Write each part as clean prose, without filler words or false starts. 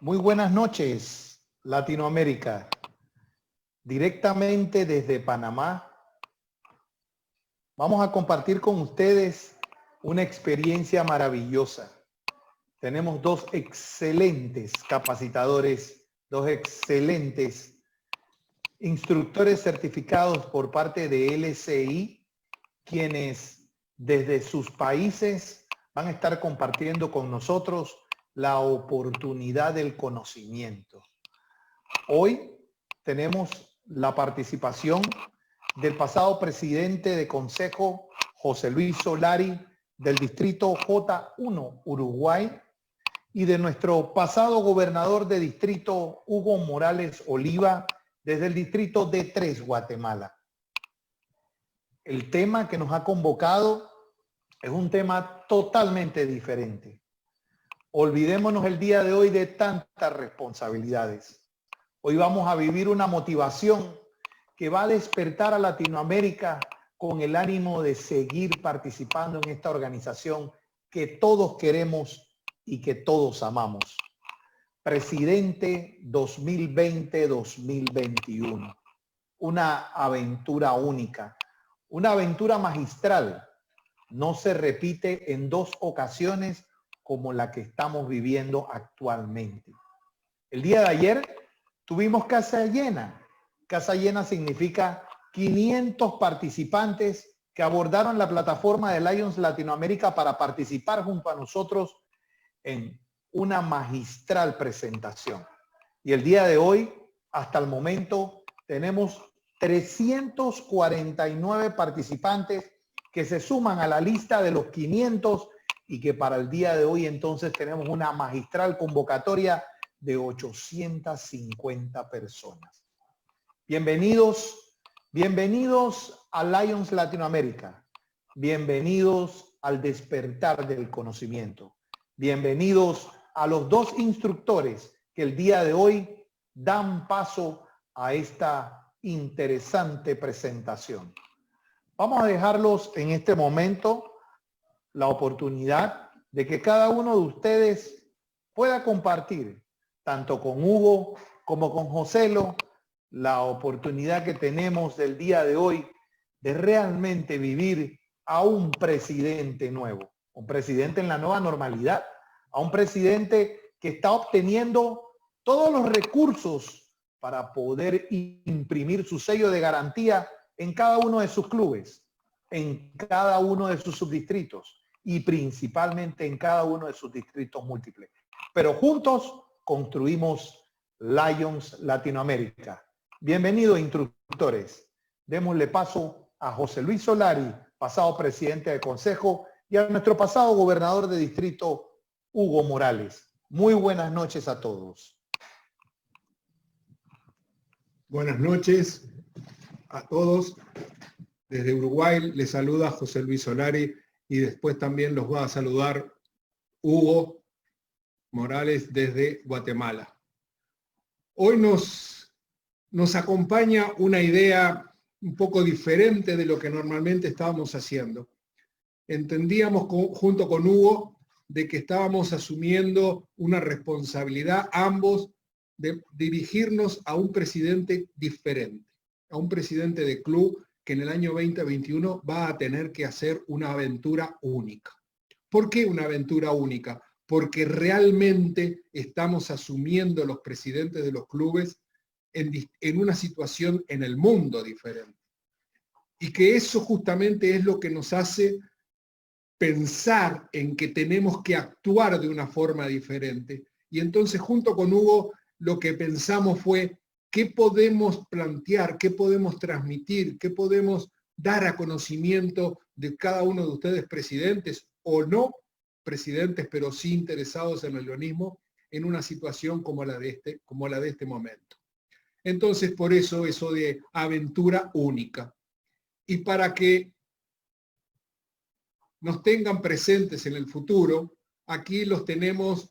Muy buenas noches, Latinoamérica. Directamente desde Panamá, vamos a compartir con ustedes una experiencia maravillosa. Tenemos dos excelentes capacitadores, dos excelentes instructores certificados por parte de LCI, quienes desde sus países van a estar compartiendo con nosotros la oportunidad del conocimiento. Hoy tenemos la participación del pasado presidente de Consejo, José Luis Solari, del distrito J1 Uruguay, y de nuestro pasado gobernador de distrito, Hugo Morales Oliva, desde el distrito D3 Guatemala. El tema que nos ha convocado es un tema totalmente diferente. Olvidémonos el día de hoy de tantas responsabilidades. Hoy vamos a vivir una motivación que va a despertar a Latinoamérica con el ánimo de seguir participando en esta organización que todos queremos y que todos amamos. Presidente 2020-2021. Una aventura única, una aventura magistral. No se repite en dos ocasiones como la que estamos viviendo actualmente. El día de ayer tuvimos casa llena. Casa llena significa 500 participantes que abordaron la plataforma de Lions Latinoamérica para participar junto a nosotros en una magistral presentación. Y el día de hoy, hasta el momento, tenemos 349 participantes que se suman a la lista de los 500 y que para el día de hoy entonces tenemos una magistral convocatoria de 850 personas. Bienvenidos, bienvenidos a Lions Latinoamérica. Bienvenidos al despertar del conocimiento. Bienvenidos a los dos instructores que el día de hoy dan paso a esta interesante presentación. Vamos a dejarlos en este momento la oportunidad de que cada uno de ustedes pueda compartir, tanto con Hugo como con Joselo, la oportunidad que tenemos del día de hoy de realmente vivir a un presidente nuevo, un presidente en la nueva normalidad, a un presidente que está obteniendo todos los recursos para poder imprimir su sello de garantía en cada uno de sus clubes, en cada uno de sus subdistritos y principalmente en cada uno de sus distritos múltiples. Pero juntos construimos Lions Latinoamérica. Bienvenidos, instructores. Démosle paso a José Luis Solari, pasado presidente del Consejo, y a nuestro pasado gobernador de distrito, Hugo Morales. Muy buenas noches a todos. Buenas noches a todos. Desde Uruguay les saluda José Luis Solari y después también los va a saludar Hugo Morales desde Guatemala. Hoy nos acompaña una idea un poco diferente de lo que normalmente estábamos haciendo. Entendíamos junto con Hugo de que estábamos asumiendo una responsabilidad ambos de dirigirnos a un presidente diferente, a un presidente de club que en el año 2021 va a tener que hacer una aventura única. ¿Por qué una aventura única? Porque realmente estamos asumiendo los presidentes de los clubes en una situación en el mundo diferente. Y que eso justamente es lo que nos hace pensar en que tenemos que actuar de una forma diferente. Y entonces junto con Hugo lo que pensamos fue qué podemos plantear, qué podemos transmitir, qué podemos dar a conocimiento de cada uno de ustedes presidentes o no presidentes, pero sí interesados en el leonismo en una situación como la de este momento. Entonces, por eso de aventura única. Y para que nos tengan presentes en el futuro, aquí los tenemos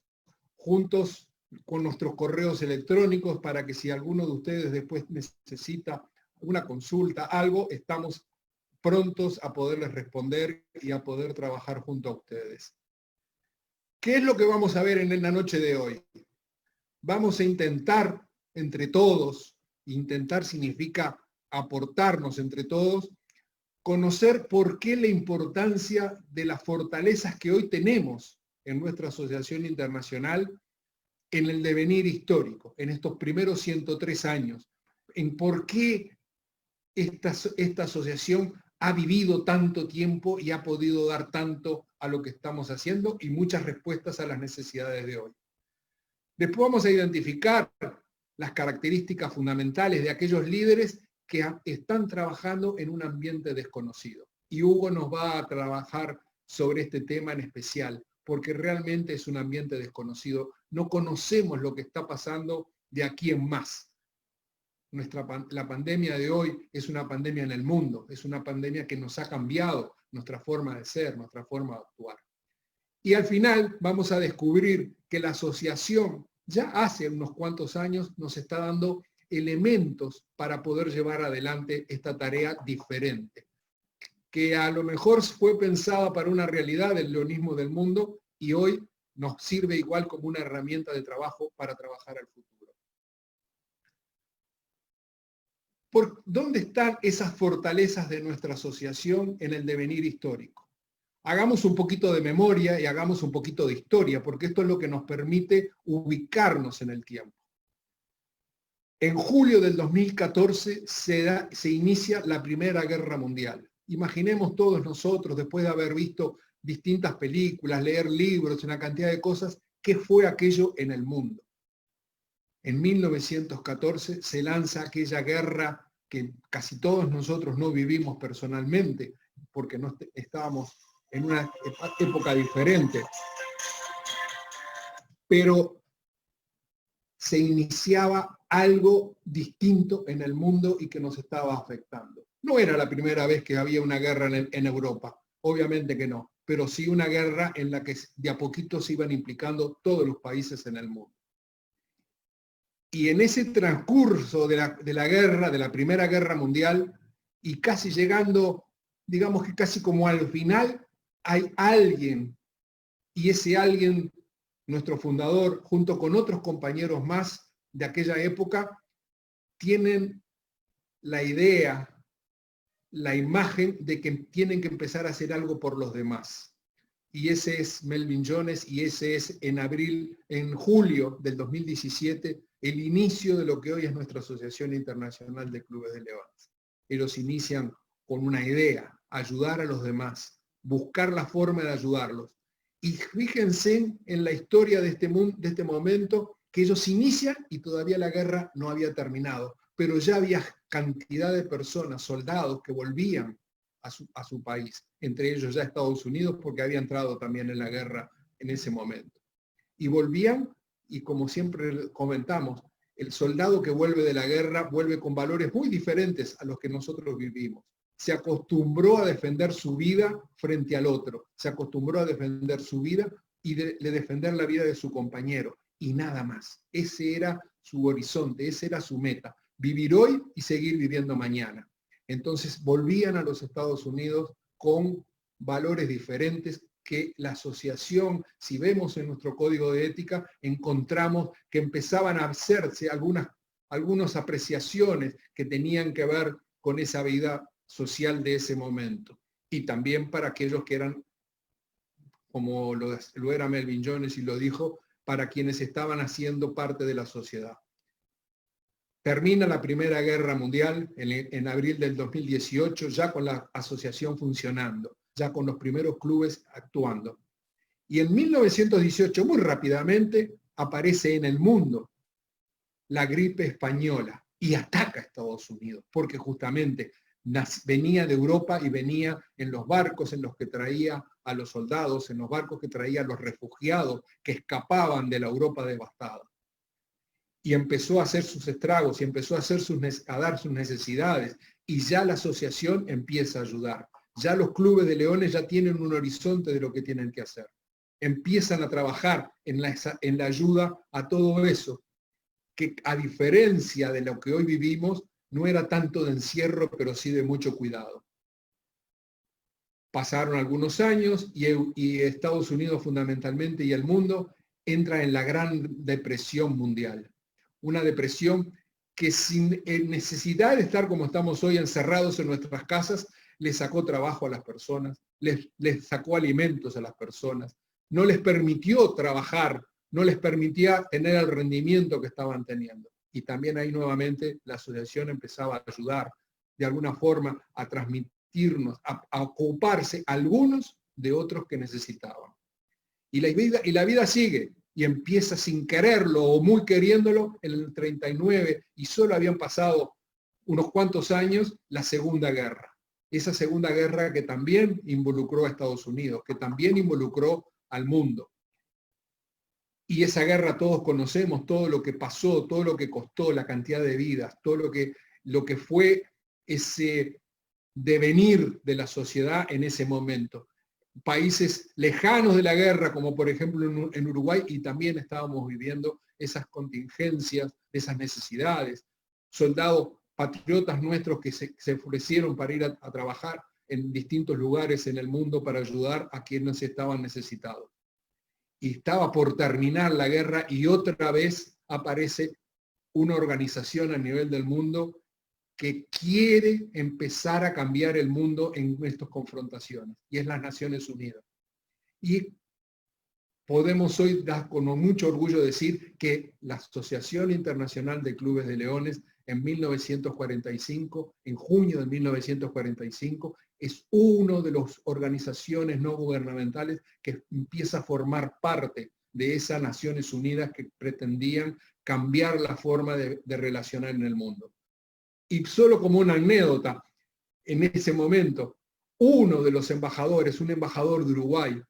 juntos con nuestros correos electrónicos para que si alguno de ustedes después necesita una consulta, algo, estamos prontos a poderles responder y a poder trabajar junto a ustedes. ¿Qué es lo que vamos a ver en la noche de hoy? vamos a intentar entre todos, intentar significa aportarnos entre todos, conocer por qué la importancia de las fortalezas que hoy tenemos en nuestra asociación internacional en el devenir histórico, en estos primeros 103 años, en por qué esta asociación ha vivido tanto tiempo y ha podido dar tanto a lo que estamos haciendo y muchas respuestas a las necesidades de hoy. Después vamos a identificar las características fundamentales de aquellos líderes que están trabajando en un ambiente desconocido. Y Hugo nos va a trabajar sobre este tema en especial, porque realmente es un ambiente desconocido. No conocemos lo que está pasando de aquí en más. La pandemia de hoy es una pandemia en el mundo, es una pandemia que nos ha cambiado nuestra forma de ser, nuestra forma de actuar. Y al final vamos a descubrir que la asociación ya hace unos cuantos años nos está dando elementos para poder llevar adelante esta tarea diferente, que a lo mejor fue pensada para una realidad del leonismo del mundo y hoy nos sirve igual como una herramienta de trabajo para trabajar al futuro. ¿Por dónde están esas fortalezas de nuestra asociación en el devenir histórico? Hagamos un poquito de memoria y hagamos un poquito de historia, porque esto es lo que nos permite ubicarnos en el tiempo. En julio del 2014 se inicia la Primera Guerra Mundial. Imaginemos todos nosotros, después de haber visto distintas películas, leer libros, una cantidad de cosas, ¿qué fue aquello en el mundo? En 1914 se lanza aquella guerra que casi todos nosotros no vivimos personalmente, porque no estábamos en una época diferente. Pero se iniciaba algo distinto en el mundo y que nos estaba afectando. No era la primera vez que había una guerra en Europa, obviamente que no, pero sí una guerra en la que de a poquito se iban implicando todos los países en el mundo. Y en ese transcurso de la guerra, de la Primera Guerra Mundial, y casi llegando, digamos que casi como al final, hay alguien, y ese alguien, nuestro fundador, junto con otros compañeros más de aquella época, tienen la idea, la imagen de que tienen que empezar a hacer algo por los demás. Y ese es Melvin Jones, y ese es en julio del 2017, el inicio de lo que hoy es nuestra Asociación Internacional de Clubes de Leones. Ellos inician con una idea, ayudar a los demás, buscar la forma de ayudarlos. Y fíjense en la historia de este momento, que ellos inician y todavía la guerra no había terminado, pero ya había cantidad de personas, soldados, que volvían a su país, entre ellos ya Estados Unidos, porque había entrado también en la guerra en ese momento. Y volvían, y como siempre comentamos, el soldado que vuelve de la guerra vuelve con valores muy diferentes a los que nosotros vivimos. Se acostumbró a defender su vida frente al otro, se acostumbró a defender su vida y de defender la vida de su compañero, y nada más. Ese era su horizonte, esa era su meta, vivir hoy y seguir viviendo mañana. Entonces volvían a los Estados Unidos con valores diferentes que la asociación, si vemos en nuestro código de ética, encontramos que empezaban a hacerse algunas apreciaciones que tenían que ver con esa vida social de ese momento. Y también para aquellos que eran, como lo era Melvin Jones y lo dijo, para quienes estaban haciendo parte de la sociedad. Termina la Primera Guerra Mundial en abril del 2018, ya con la asociación funcionando, ya con los primeros clubes actuando. Y en 1918, muy rápidamente, aparece en el mundo la gripe española y ataca a Estados Unidos, porque justamente venía de Europa y venía en los barcos en los que traía a los soldados, en los barcos que traía a los refugiados que escapaban de la Europa devastada. Y empezó a hacer sus estragos y empezó a dar sus necesidades, y ya la asociación empieza a ayudar. Ya los clubes de leones ya tienen un horizonte de lo que tienen que hacer. Empiezan a trabajar en la ayuda a todo eso, que a diferencia de lo que hoy vivimos, no era tanto de encierro, pero sí de mucho cuidado. Pasaron algunos años y Estados Unidos fundamentalmente y el mundo entra en la gran depresión mundial. Una depresión que sin necesidad de estar como estamos hoy encerrados en nuestras casas, les sacó trabajo a las personas, les sacó alimentos a las personas, no les permitió trabajar, no les permitía tener el rendimiento que estaban teniendo. Y también ahí nuevamente la asociación empezaba a ayudar de alguna forma a transmitirnos, a ocuparse algunos de otros que necesitaban. Y la vida sigue y empieza sin quererlo o muy queriéndolo en el 39 y solo habían pasado unos cuantos años la Segunda Guerra. Esa Segunda Guerra que también involucró a Estados Unidos, que también involucró al mundo. Y esa guerra todos conocemos, todo lo que pasó, todo lo que costó, la cantidad de vidas, todo lo que fue ese devenir de la sociedad en ese momento. Países lejanos de la guerra, como por ejemplo en Uruguay, y también estábamos viviendo esas contingencias, esas necesidades. Soldados patriotas nuestros que se ofrecieron para ir a trabajar en distintos lugares en el mundo para ayudar a quienes estaban necesitados. Y estaba por terminar la guerra y otra vez aparece una organización a nivel del mundo que quiere empezar a cambiar el mundo en estas confrontaciones, y es las Naciones Unidas. Y podemos hoy dar con mucho orgullo decir que la Asociación Internacional de Clubes de Leones en 1945, en junio de 1945, es una de las organizaciones no gubernamentales que empieza a formar parte de esas Naciones Unidas que pretendían cambiar la forma de relacionar en el mundo. Y solo como una anécdota, en ese momento, uno de los embajadores, un embajador de Uruguay,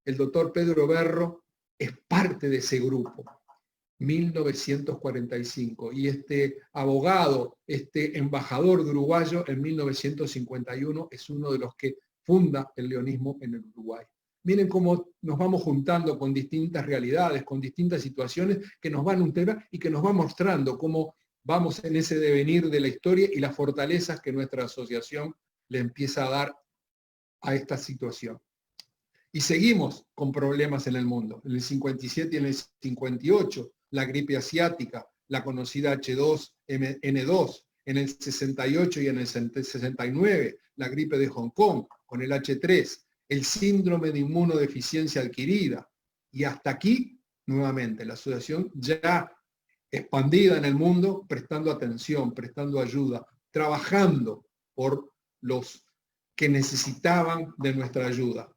el doctor Pedro Berro, es parte de ese grupo, 1945. Y este abogado, este embajador de uruguayo, en 1951, es uno de los que funda el leonismo en el Uruguay. Miren cómo nos vamos juntando con distintas realidades, con distintas situaciones que nos van un tema y que nos va mostrando cómo vamos en ese devenir de la historia y las fortalezas que nuestra asociación le empieza a dar a esta situación. Y seguimos con problemas en el mundo. En el 57 y en el 58, la gripe asiática, la conocida H2N2, en el 68 y en el 69, la gripe de Hong Kong, con el H3, el síndrome de inmunodeficiencia adquirida. Y hasta aquí, nuevamente, la asociación ya expandida en el mundo, prestando atención, prestando ayuda, trabajando por los que necesitaban de nuestra ayuda.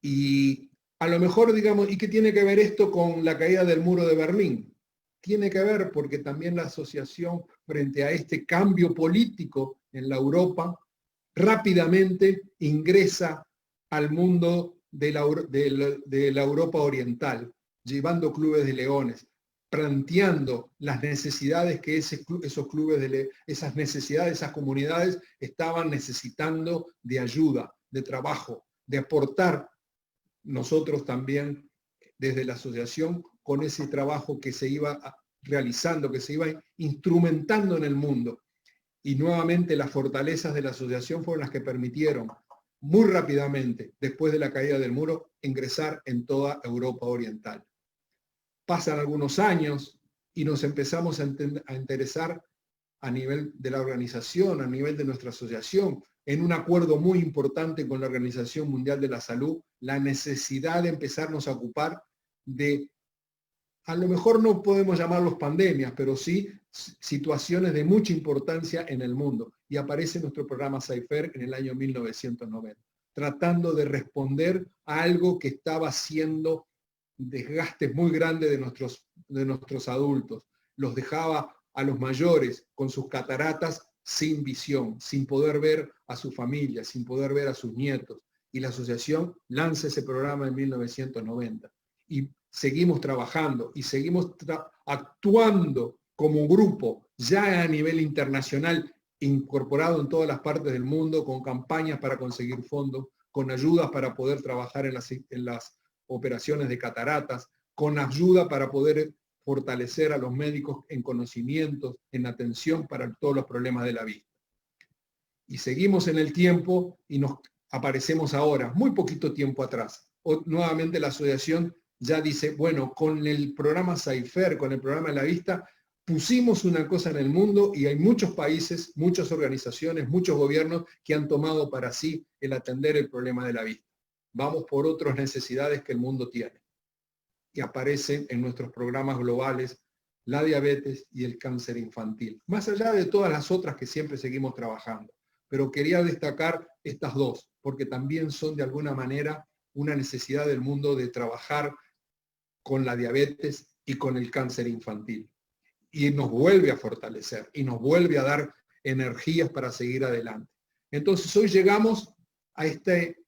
Y a lo mejor, digamos, ¿y qué tiene que ver esto con la caída del muro de Berlín? Tiene que ver porque también la asociación, frente a este cambio político en la Europa, rápidamente ingresa al mundo de la Europa oriental, llevando clubes de leones, planteando las necesidades que esos clubes, esas necesidades, esas comunidades estaban necesitando de ayuda, de trabajo, de aportar nosotros también desde la asociación con ese trabajo que se iba realizando, que se iba instrumentando en el mundo. Y nuevamente las fortalezas de la asociación fueron las que permitieron muy rápidamente, después de la caída del muro, ingresar en toda Europa Oriental. Pasan algunos años y nos empezamos a interesar a nivel de la organización, a nivel de nuestra asociación, en un acuerdo muy importante con la Organización Mundial de la Salud, la necesidad de empezarnos a ocupar de, a lo mejor no podemos llamarlos pandemias, pero sí situaciones de mucha importancia en el mundo. Y aparece nuestro programa Cypher en el año 1990, tratando de responder a algo que estaba haciendo desgastes muy grandes de nuestros adultos. Los dejaba a los mayores con sus cataratas sin visión, sin poder ver a su familia, sin poder ver a sus nietos. Y la asociación lanza ese programa en 1990. Y seguimos trabajando y seguimos actuando como grupo, ya a nivel internacional, incorporado en todas las partes del mundo, con campañas para conseguir fondos, con ayudas para poder trabajar en las operaciones de cataratas, con ayuda para poder fortalecer a los médicos en conocimientos, en atención para todos los problemas de la vista. Y seguimos en el tiempo y nos aparecemos ahora, muy poquito tiempo atrás. Nuevamente la asociación ya dice, bueno, con el programa Saifer, con el programa La Vista, pusimos una cosa en el mundo y hay muchos países, muchas organizaciones, muchos gobiernos que han tomado para sí el atender el problema de la vista. Vamos por otras necesidades que el mundo tiene. Y aparecen en nuestros programas globales la diabetes y el cáncer infantil, más allá de todas las otras que siempre seguimos trabajando. Pero quería destacar estas dos, porque también son de alguna manera una necesidad del mundo de trabajar con la diabetes y con el cáncer infantil. Y nos vuelve a fortalecer y nos vuelve a dar energías para seguir adelante. Entonces hoy llegamos a este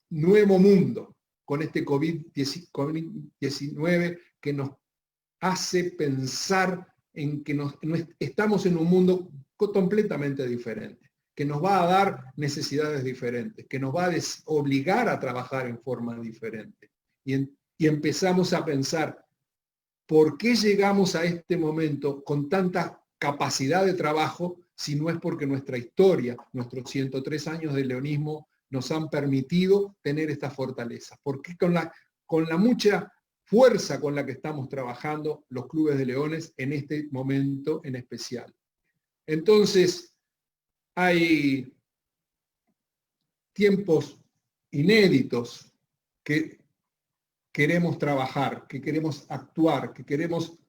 nuevo mundo con este COVID-19 que nos hace pensar en que estamos en un mundo completamente diferente, que nos va a dar necesidades diferentes, que nos va a obligar a trabajar en forma diferente. Y empezamos a pensar, ¿por qué llegamos a este momento con tanta capacidad de trabajo si no es porque nuestra historia, nuestros 103 años de leonismo nos han permitido tener esta fortaleza? ¿Por qué con la mucha fuerza con la que estamos trabajando los clubes de leones en este momento en especial? Entonces, hay tiempos inéditos que queremos trabajar, que queremos actuar, que queremos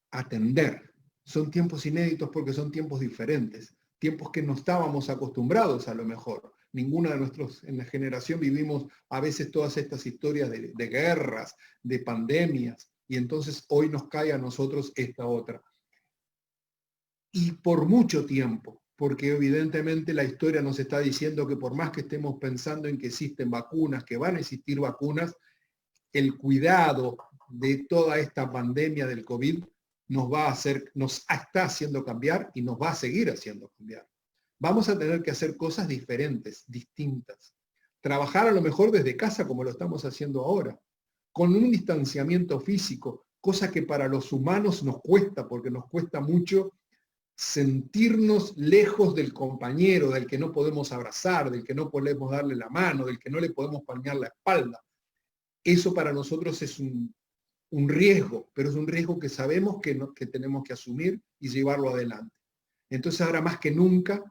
atender. Son tiempos inéditos porque son tiempos diferentes, tiempos que no estábamos acostumbrados a lo mejor. Ninguno de nosotros en la generación vivimos a veces todas estas historias de guerras, de pandemias, y entonces hoy nos cae a nosotros esta otra. Y por mucho tiempo, porque evidentemente la historia nos está diciendo que por más que estemos pensando en que existen vacunas, que van a existir vacunas, el cuidado de toda esta pandemia del COVID nos está haciendo cambiar y nos va a seguir haciendo cambiar. Vamos a tener que hacer cosas diferentes, distintas. Trabajar a lo mejor desde casa como lo estamos haciendo ahora, con un distanciamiento físico, cosa que para los humanos nos cuesta, porque nos cuesta mucho sentirnos lejos del compañero, del que no podemos abrazar, del que no podemos darle la mano, del que no le podemos palmear la espalda. Eso para nosotros es un riesgo, pero es un riesgo que sabemos que tenemos que asumir y llevarlo adelante. Entonces ahora más que nunca,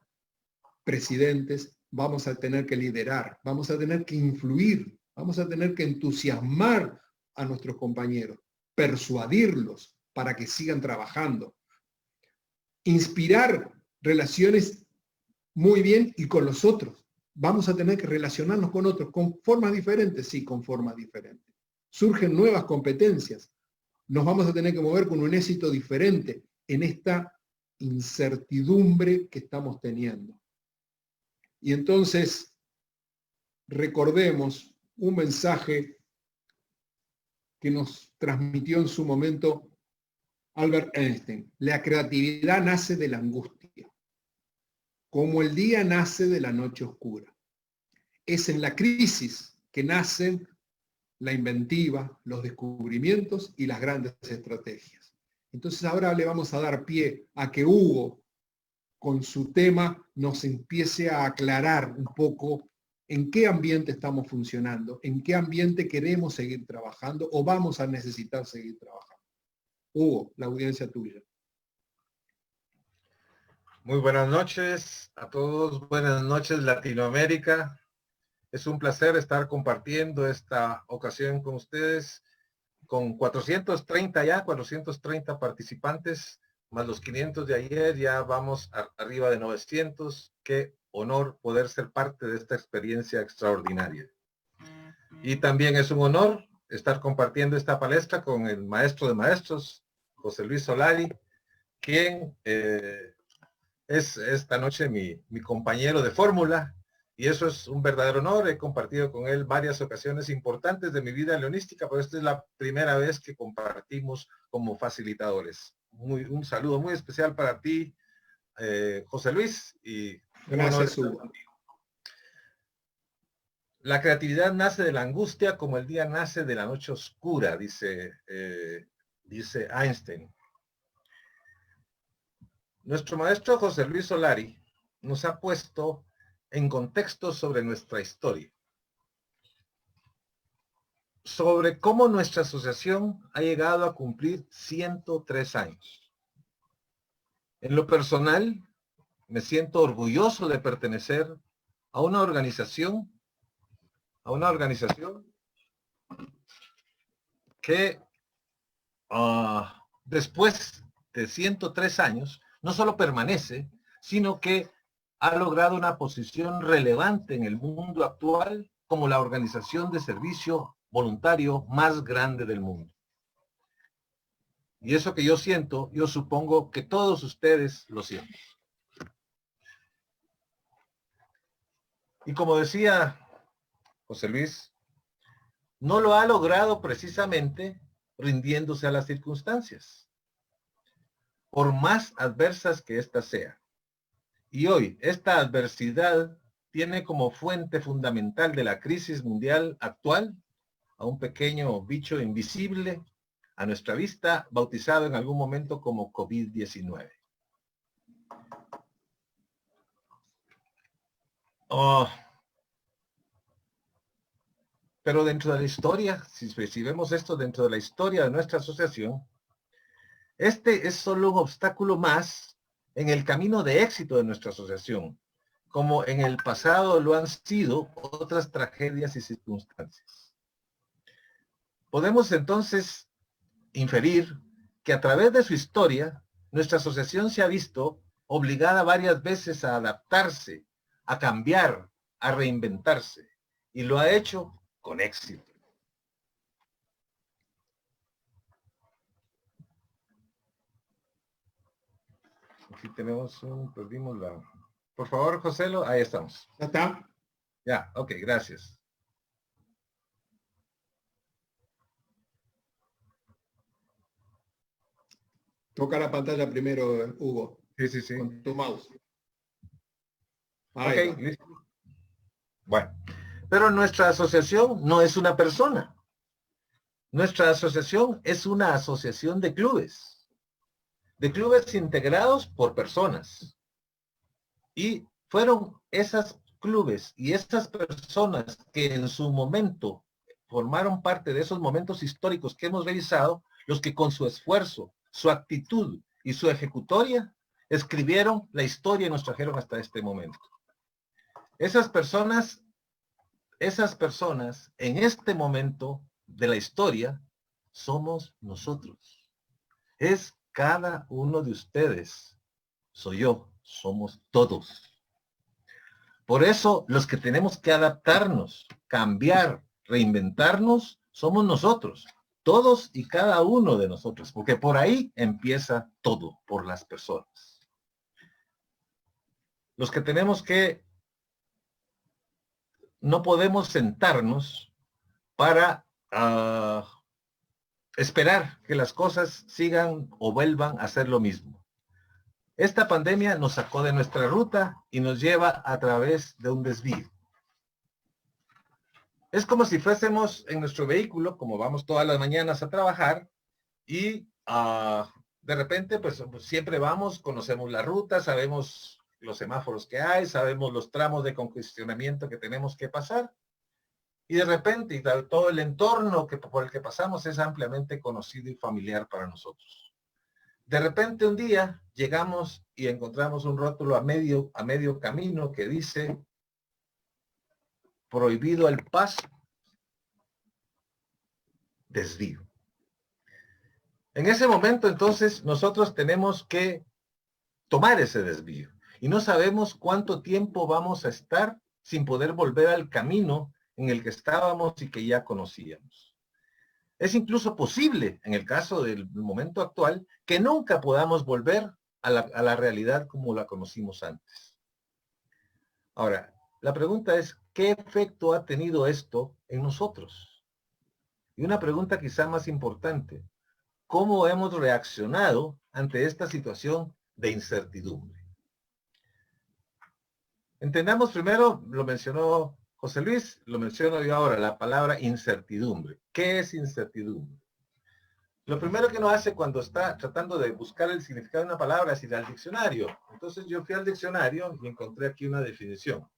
presidentes, vamos a tener que liderar, vamos a tener que influir, vamos a tener que entusiasmar a nuestros compañeros, persuadirlos para que sigan trabajando, inspirar relaciones muy bien y con los otros. Vamos a tener que relacionarnos con otros, con formas diferentes, sí, con formas diferentes. Surgen nuevas competencias. Nos vamos a tener que mover con un éxito diferente en esta incertidumbre que estamos teniendo. Y entonces, recordemos un mensaje que nos transmitió en su momento Albert Einstein. La creatividad nace de la angustia, como el día nace de la noche oscura. Es en la crisis que nacen la inventiva, los descubrimientos y las grandes estrategias. Entonces ahora le vamos a dar pie a que Hugo, con su tema, nos empiece a aclarar un poco en qué ambiente estamos funcionando, en qué ambiente queremos seguir trabajando o vamos a necesitar seguir trabajando. Hugo, la audiencia tuya. Muy buenas noches a todos, buenas noches Latinoamérica. Es un placer estar compartiendo esta ocasión con ustedes, con 430 participantes, más los 500 de ayer, ya vamos arriba de 900. Qué honor poder ser parte de esta experiencia extraordinaria. Y también es un honor estar compartiendo esta palestra con el maestro de maestros, José Luis Solari, quien es esta noche mi compañero de fórmula, y eso es un verdadero honor. He compartido con él varias ocasiones importantes de mi vida leonística, pero esta es la primera vez que compartimos como facilitadores. Un saludo muy especial para ti, José Luis, y gracias, Hugo. La creatividad nace de la angustia como el día nace de la noche oscura, dice Einstein. Nuestro maestro José Luis Solari nos ha puesto en contexto sobre nuestra historia. sobre cómo nuestra asociación ha llegado a cumplir 103 años. En lo personal, me siento orgulloso de pertenecer a una organización que después de 103 años, no solo permanece, sino que ha logrado una posición relevante en el mundo actual como la organización de servicio voluntario más grande del mundo. Y eso que yo siento, yo supongo que todos ustedes lo sienten. Y como decía José Luis, no lo ha logrado precisamente rindiéndose a las circunstancias, por más adversas que éstas sean. Y hoy, esta adversidad tiene como fuente fundamental de la crisis mundial actual a un pequeño bicho invisible a nuestra vista, bautizado en algún momento como COVID-19. Pero dentro de la historia, si vemos esto dentro de la historia de nuestra asociación, este es solo un obstáculo más en el camino de éxito de nuestra asociación, como en el pasado lo han sido otras tragedias y circunstancias. Podemos entonces inferir que a través de su historia, nuestra asociación se ha visto obligada varias veces a adaptarse, a cambiar, a reinventarse, y lo ha hecho con éxito. Aquí tenemos perdimos la... Por favor, Joselo, ahí estamos. ¿Ya está? Ya, ok, gracias. Toca la pantalla primero, Hugo. Sí, sí. Con tu mouse. Ahí ok, listo. Bueno, pero nuestra asociación no es una persona. Nuestra asociación es una asociación de clubes integrados por personas. Y fueron esos clubes y esas personas que en su momento formaron parte de esos momentos históricos que hemos revisado, los que con su esfuerzo, su actitud y su ejecutoria escribieron la historia y nos trajeron hasta este momento. Esas personas en este momento de la historia somos nosotros. Es cada uno de ustedes. Soy yo. Somos todos. Por eso los que tenemos que adaptarnos, cambiar, reinventarnos, somos nosotros. Todos y cada uno de nosotros. Porque por ahí empieza todo, por las personas. Los que tenemos que... No podemos sentarnos para esperar que las cosas sigan o vuelvan a ser lo mismo. Esta pandemia nos sacó de nuestra ruta y nos lleva a través de un desvío. Es como si fuésemos en nuestro vehículo, como vamos todas las mañanas a trabajar, y de repente, pues siempre vamos, conocemos la ruta, sabemos los semáforos que hay, sabemos los tramos de congestionamiento que tenemos que pasar, y de repente todo el entorno por el que pasamos es ampliamente conocido y familiar para nosotros. De repente un día llegamos y encontramos un rótulo a medio camino que dice prohibido el paso, desvío. En ese momento entonces nosotros tenemos que tomar ese desvío y no sabemos cuánto tiempo vamos a estar sin poder volver al camino en el que estábamos y que ya conocíamos. Es incluso posible, en el caso del momento actual, que nunca podamos volver a la realidad como la conocimos antes. Ahora, la pregunta es, ¿qué efecto ha tenido esto en nosotros? Y una pregunta quizá más importante, ¿cómo hemos reaccionado ante esta situación de incertidumbre? Entendamos primero, lo mencionó José Luis, lo menciono yo ahora, la palabra incertidumbre. ¿Qué es incertidumbre? Lo primero que uno hace cuando está tratando de buscar el significado de una palabra es ir al diccionario. Entonces yo fui al diccionario y encontré aquí una definición.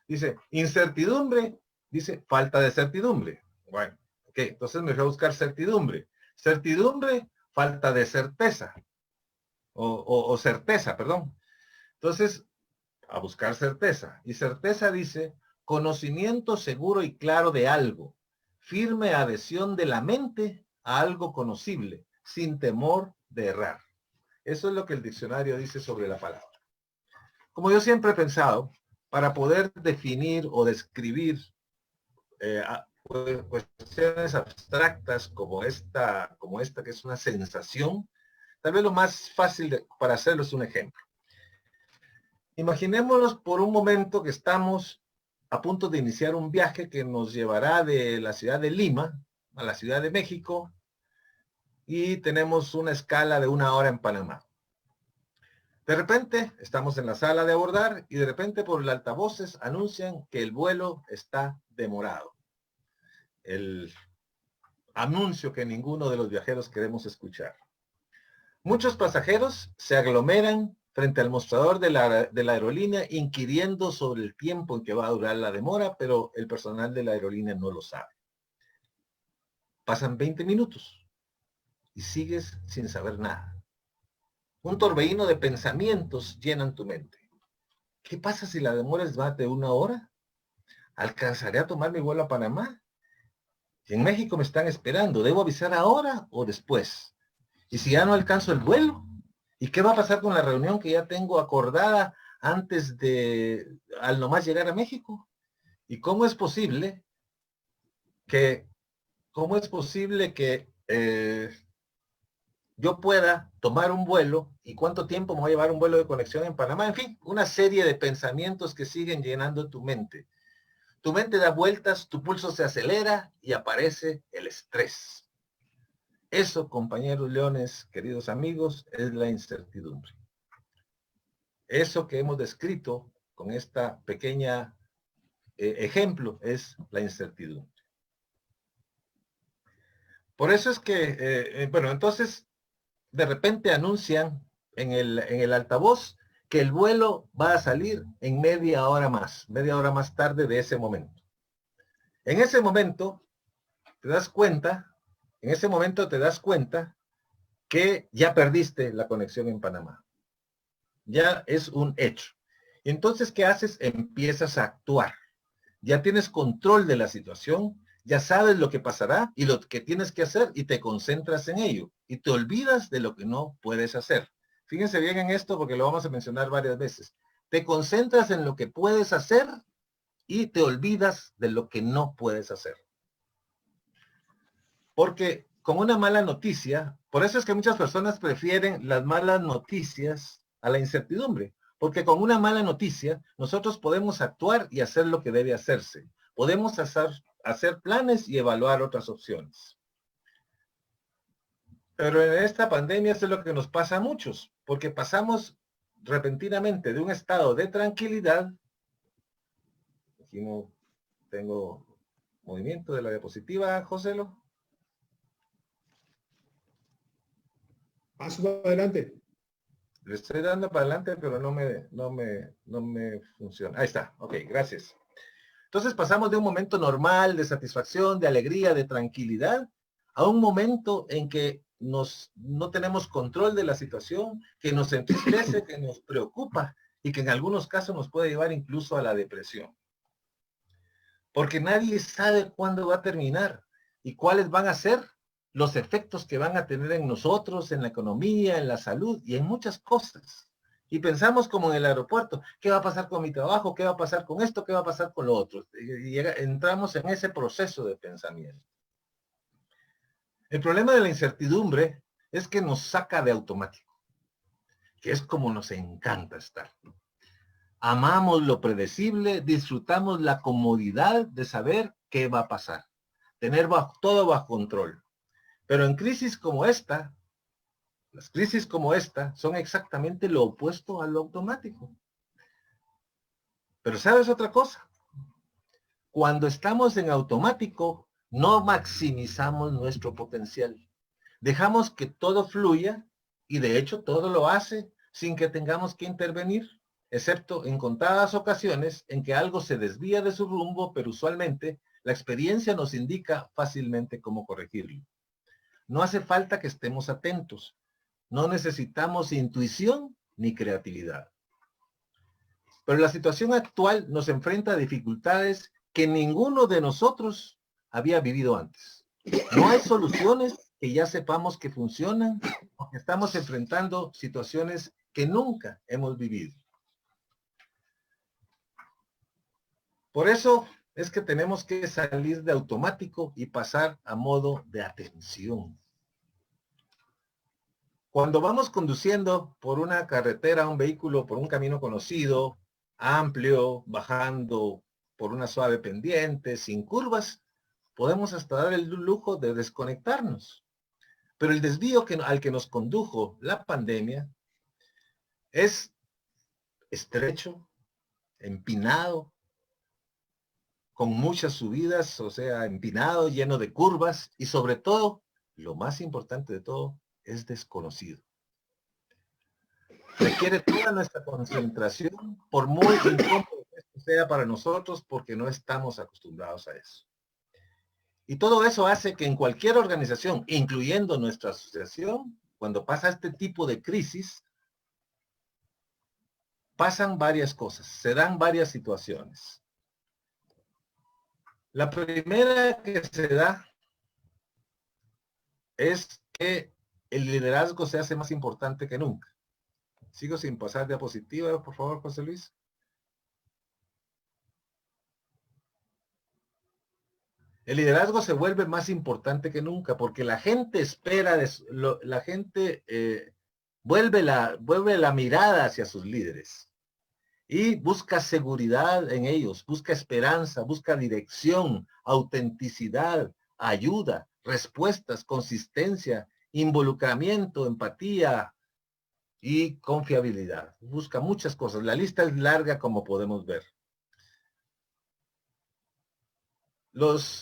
Dice, incertidumbre, dice, falta de certidumbre. Bueno, ok, ¿Qué? Entonces me fui a buscar certidumbre. Certidumbre, falta de certeza. O certeza, perdón. Entonces, a buscar certeza. Y certeza dice, conocimiento seguro y claro de algo. Firme adhesión de la mente a algo conocible, sin temor de errar. Eso es lo que el diccionario dice sobre la palabra. Como yo siempre he pensado, para poder definir o describir cuestiones abstractas como esta que es una sensación, tal vez lo más fácil para hacerlo es un ejemplo. Imaginémonos por un momento que estamos a punto de iniciar un viaje que nos llevará de la ciudad de Lima a la Ciudad de México y tenemos una escala de 1 hora en Panamá. De repente estamos en la sala de abordar y de repente por el altavoces anuncian que el vuelo está demorado. El anuncio que ninguno de los viajeros queremos escuchar. Muchos pasajeros se aglomeran frente al mostrador de la aerolínea inquiriendo sobre el tiempo en que va a durar la demora, pero el personal de la aerolínea no lo sabe. Pasan 20 minutos y sigues sin saber nada. Un torbellino de pensamientos llenan tu mente. ¿Qué pasa si la demora es más de 1 hora? ¿Alcanzaré a tomar mi vuelo a Panamá? En México me están esperando. ¿Debo avisar ahora o después? ¿Y si ya no alcanzo el vuelo? ¿Y qué va a pasar con la reunión que ya tengo acordada antes de, al nomás llegar a México? ¿Y cómo es posible que yo pueda tomar un vuelo y cuánto tiempo me va a llevar un vuelo de conexión en Panamá? En fin, una serie de pensamientos que siguen llenando tu mente. Tu mente da vueltas, tu pulso se acelera y aparece el estrés. Eso, compañeros leones, queridos amigos, es la incertidumbre. Eso que hemos descrito con esta pequeña ejemplo es la incertidumbre. Por eso es que, bueno, entonces, de repente anuncian en el altavoz que el vuelo va a salir en media hora más tarde de ese momento. En ese momento te das cuenta que ya perdiste la conexión en Panamá. Ya es un hecho. Entonces, ¿qué haces? Empiezas a actuar. Ya tienes control de la situación, ya sabes lo que pasará y lo que tienes que hacer y te concentras en ello. Y te olvidas de lo que no puedes hacer. Fíjense bien en esto porque lo vamos a mencionar varias veces. Te concentras en lo que puedes hacer y te olvidas de lo que no puedes hacer. Porque con una mala noticia, por eso es que muchas personas prefieren las malas noticias a la incertidumbre. Porque con una mala noticia, nosotros podemos actuar y hacer lo que debe hacerse. Podemos hacer planes y evaluar otras opciones. Pero en esta pandemia eso es lo que nos pasa a muchos, porque pasamos repentinamente de un estado de tranquilidad. Aquí no tengo movimiento de la diapositiva, Joselo. Paso para adelante. Le estoy dando para adelante, pero no me funciona. Ahí está. Ok, gracias. Entonces pasamos de un momento normal, de satisfacción, de alegría, de tranquilidad, a un momento en que no tenemos control de la situación, que nos entristece, que nos preocupa y que en algunos casos nos puede llevar incluso a la depresión. Porque nadie sabe cuándo va a terminar y cuáles van a ser los efectos que van a tener en nosotros, en la economía, en la salud y en muchas cosas. Y pensamos como en el aeropuerto, ¿qué va a pasar con mi trabajo? ¿Qué va a pasar con esto? ¿Qué va a pasar con lo otro? Y entramos en ese proceso de pensamiento. El problema de la incertidumbre es que nos saca de automático, que es como nos encanta estar. Amamos lo predecible, disfrutamos la comodidad de saber qué va a pasar, tener todo bajo control. Pero en crisis como esta, las crisis como esta son exactamente lo opuesto a lo automático. Pero ¿sabes otra cosa? Cuando estamos en automático, no maximizamos nuestro potencial. Dejamos que todo fluya y de hecho todo lo hace sin que tengamos que intervenir, excepto en contadas ocasiones en que algo se desvía de su rumbo, pero usualmente La experiencia nos indica fácilmente cómo corregirlo. No hace falta que estemos atentos. No necesitamos intuición ni creatividad. Pero la situación actual nos enfrenta a dificultades que ninguno de nosotros había vivido antes. No hay soluciones que ya sepamos que funcionan, porque estamos enfrentando situaciones que nunca hemos vivido. Por eso es que tenemos que salir de automático y pasar a modo de atención. Cuando vamos conduciendo por una carretera, un vehículo, por un camino conocido, amplio, bajando por una suave pendiente, sin curvas, podemos hasta dar el lujo de desconectarnos. Pero el desvío al que nos condujo la pandemia es estrecho, empinado, con muchas subidas, o sea, empinado, lleno de curvas y sobre todo, lo más importante de todo, es desconocido. Requiere toda nuestra concentración, por muy incómodo que sea para nosotros, porque no estamos acostumbrados a eso. Y todo eso hace que en cualquier organización, incluyendo nuestra asociación, cuando pasa este tipo de crisis, pasan varias cosas, se dan varias situaciones. La primera que se da es que el liderazgo se hace más importante que nunca. Sigo sin pasar diapositiva, por favor, José Luis. El liderazgo se vuelve más importante que nunca porque la gente espera, la gente vuelve la mirada hacia sus líderes y busca seguridad en ellos, busca esperanza, busca dirección, autenticidad, ayuda, respuestas, consistencia, involucramiento, empatía y confiabilidad. Busca muchas cosas. La lista es larga, como podemos ver.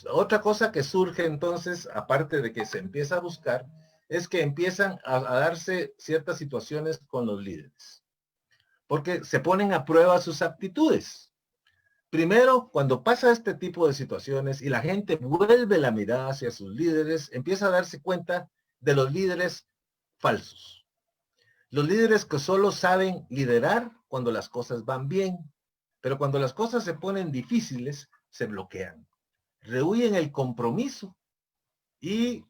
Otra cosa que surge entonces, aparte de que se empieza a buscar, es que empiezan a darse ciertas situaciones con los líderes. Porque se ponen a prueba sus aptitudes. Primero, cuando pasa este tipo de situaciones y la gente vuelve la mirada hacia sus líderes, empieza a darse cuenta de los líderes falsos. Los líderes que solo saben liderar cuando las cosas van bien, pero cuando las cosas se ponen difíciles, se bloquean. Rehuyen el compromiso y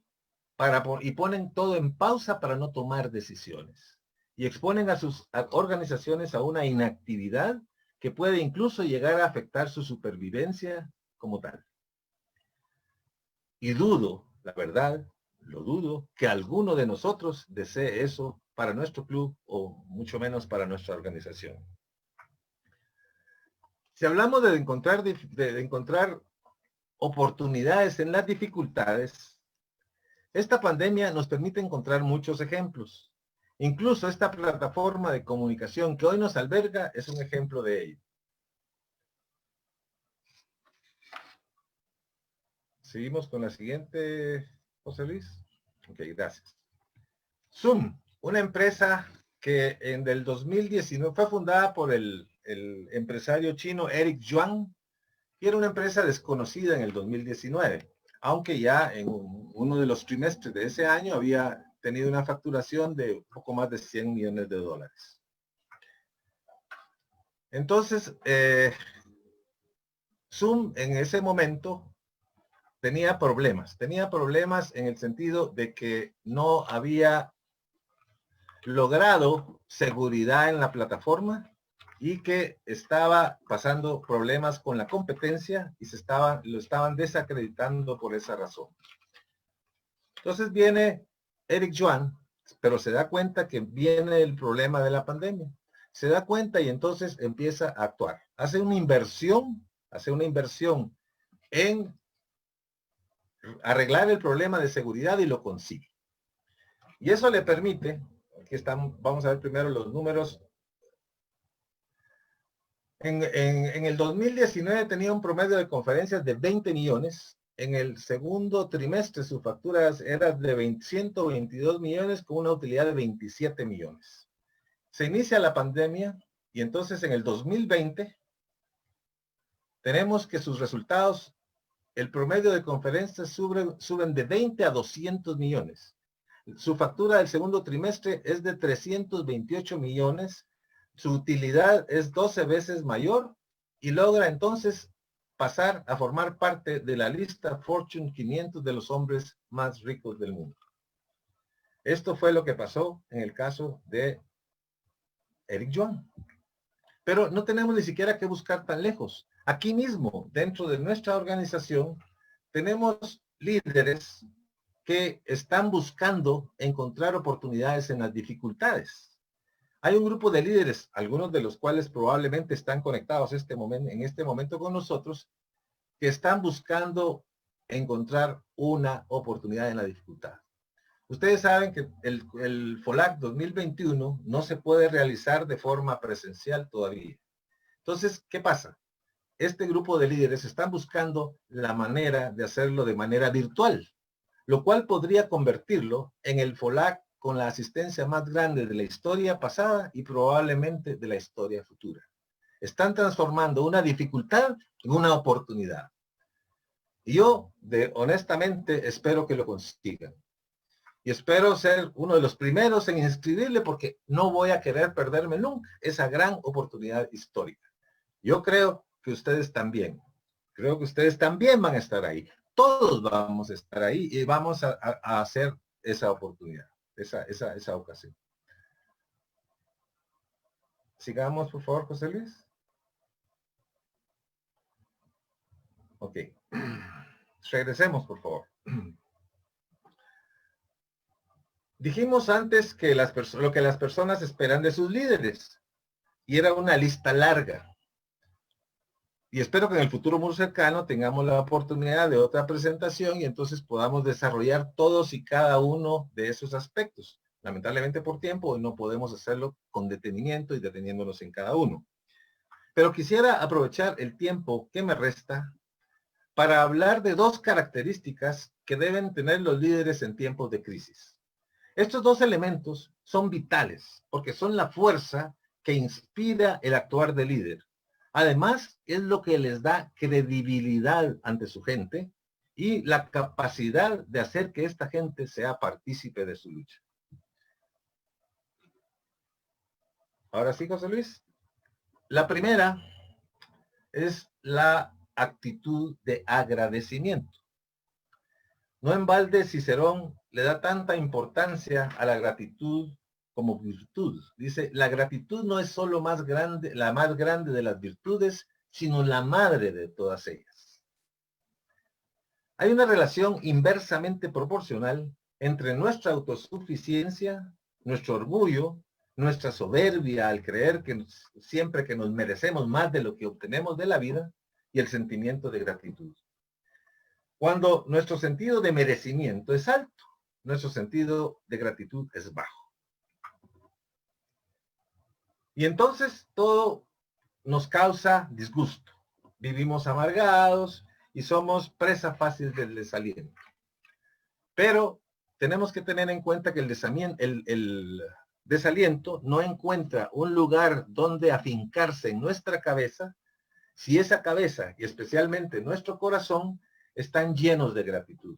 ponen todo en pausa para no tomar decisiones. Y exponen a sus organizaciones a una inactividad que puede incluso llegar a afectar su supervivencia como tal. Y dudo, la verdad, lo dudo, que alguno de nosotros desee eso para nuestro club o mucho menos para nuestra organización. Si hablamos de encontrar oportunidades en las dificultades, esta pandemia nos permite encontrar muchos ejemplos. Incluso esta plataforma de comunicación que hoy nos alberga es un ejemplo de ello. Seguimos con la siguiente, José Luis. Ok, gracias. Zoom, una empresa que en el 2019 fue fundada por el empresario chino Eric Yuan, y era una empresa desconocida en el 2019, aunque ya en uno de los trimestres de ese año había tenido una facturación de poco más de 100 millones de dólares. Entonces, Zoom en ese momento tenía problemas en el sentido de que no había logrado seguridad en la plataforma y que estaba pasando problemas con la competencia y lo estaban desacreditando por esa razón. Entonces viene Eric Yuan, pero se da cuenta que viene el problema de la pandemia. Se da cuenta y entonces empieza a actuar. Hace una inversión en arreglar el problema de seguridad y lo consigue. Y eso le permite, aquí estamos, vamos a ver primero los números. En el 2019 tenía un promedio de conferencias de 20 millones. En el segundo trimestre su factura era de 122 millones con una utilidad de 27 millones. Se inicia la pandemia y entonces en el 2020 tenemos que sus resultados el promedio de conferencias suben de 20 a 200 millones. Su factura del segundo trimestre es de 328 millones. Su utilidad es 12 veces mayor y logra entonces pasar a formar parte de la lista Fortune 500 de los hombres más ricos del mundo. Esto fue lo que pasó en el caso de Eric Yuan. Pero no tenemos ni siquiera que buscar tan lejos. Aquí mismo, dentro de nuestra organización, tenemos líderes que están buscando encontrar oportunidades en las dificultades. Hay un grupo de líderes, algunos de los cuales probablemente están conectados en este momento con nosotros, que están buscando encontrar una oportunidad en la dificultad. Ustedes saben que el FOLAC 2021 no se puede realizar de forma presencial todavía. Entonces, ¿qué pasa? Este grupo de líderes están buscando la manera de hacerlo de manera virtual, lo cual podría convertirlo en el FOLAC con la asistencia más grande de la historia pasada y probablemente de la historia futura. Están transformando una dificultad en una oportunidad. Y yo, honestamente, espero que lo consigan. Y espero ser uno de los primeros en inscribirle porque no voy a querer perderme nunca esa gran oportunidad histórica. Yo creo que ustedes también. Creo que ustedes también van a estar ahí. Todos vamos a estar ahí y vamos a hacer esa oportunidad, esa ocasión. Sigamos, por favor, José Luis. Ok. Regresemos, por favor. Dijimos antes que lo que las personas esperan de sus líderes. Y era una lista larga. Y espero que en el futuro muy cercano tengamos la oportunidad de otra presentación y entonces podamos desarrollar todos y cada uno de esos aspectos. Lamentablemente por tiempo hoy no podemos hacerlo con detenimiento y deteniéndonos en cada uno. Pero quisiera aprovechar el tiempo que me resta para hablar de dos características que deben tener los líderes en tiempos de crisis. Estos dos elementos son vitales porque son la fuerza que inspira el actuar del líder. Además, es lo que les da credibilidad ante su gente y la capacidad de hacer que esta gente sea partícipe de su lucha. Ahora sí, José Luis. La primera es la actitud de agradecimiento. No en balde Cicerón le da tanta importancia a la gratitud como virtud. Dice, la gratitud no es solo la más grande de las virtudes, sino la madre de todas ellas. Hay una relación inversamente proporcional entre nuestra autosuficiencia, nuestro orgullo, nuestra soberbia al creer que siempre que nos merecemos más de lo que obtenemos de la vida y el sentimiento de gratitud. Cuando nuestro sentido de merecimiento es alto, nuestro sentido de gratitud es bajo. Y entonces todo nos causa disgusto. Vivimos amargados y somos presa fácil del desaliento. Pero tenemos que tener en cuenta que el desaliento no encuentra un lugar donde afincarse en nuestra cabeza si esa cabeza y especialmente nuestro corazón están llenos de gratitud.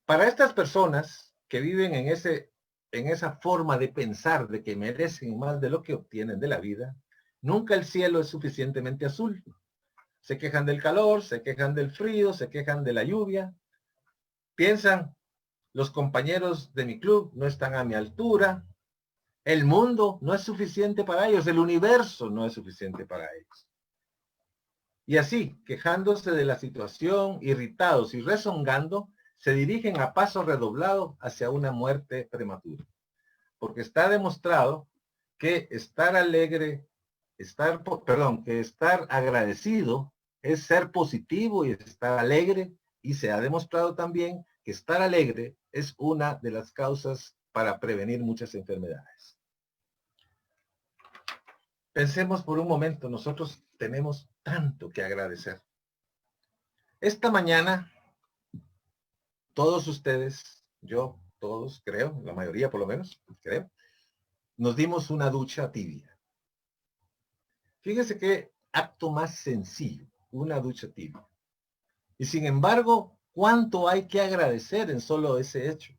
Para estas personas que viven en esa forma de pensar de que merecen más de lo que obtienen de la vida, nunca el cielo es suficientemente azul. Se quejan del calor, se quejan del frío, se quejan de la lluvia. Piensan, los compañeros de mi club no están a mi altura. El mundo no es suficiente para ellos, el universo no es suficiente para ellos. Y así, quejándose de la situación, irritados y rezongando, se dirigen a paso redoblado hacia una muerte prematura. Porque está demostrado que estar agradecido es ser positivo y estar alegre, y se ha demostrado también que estar alegre es una de las causas para prevenir muchas enfermedades. Pensemos por un momento, nosotros tenemos tanto que agradecer. Esta mañana, todos ustedes, yo, todos creo, la mayoría por lo menos, creo, nos dimos una ducha tibia. Fíjese que acto más sencillo, una ducha tibia. Y sin embargo, ¿cuánto hay que agradecer en solo ese hecho?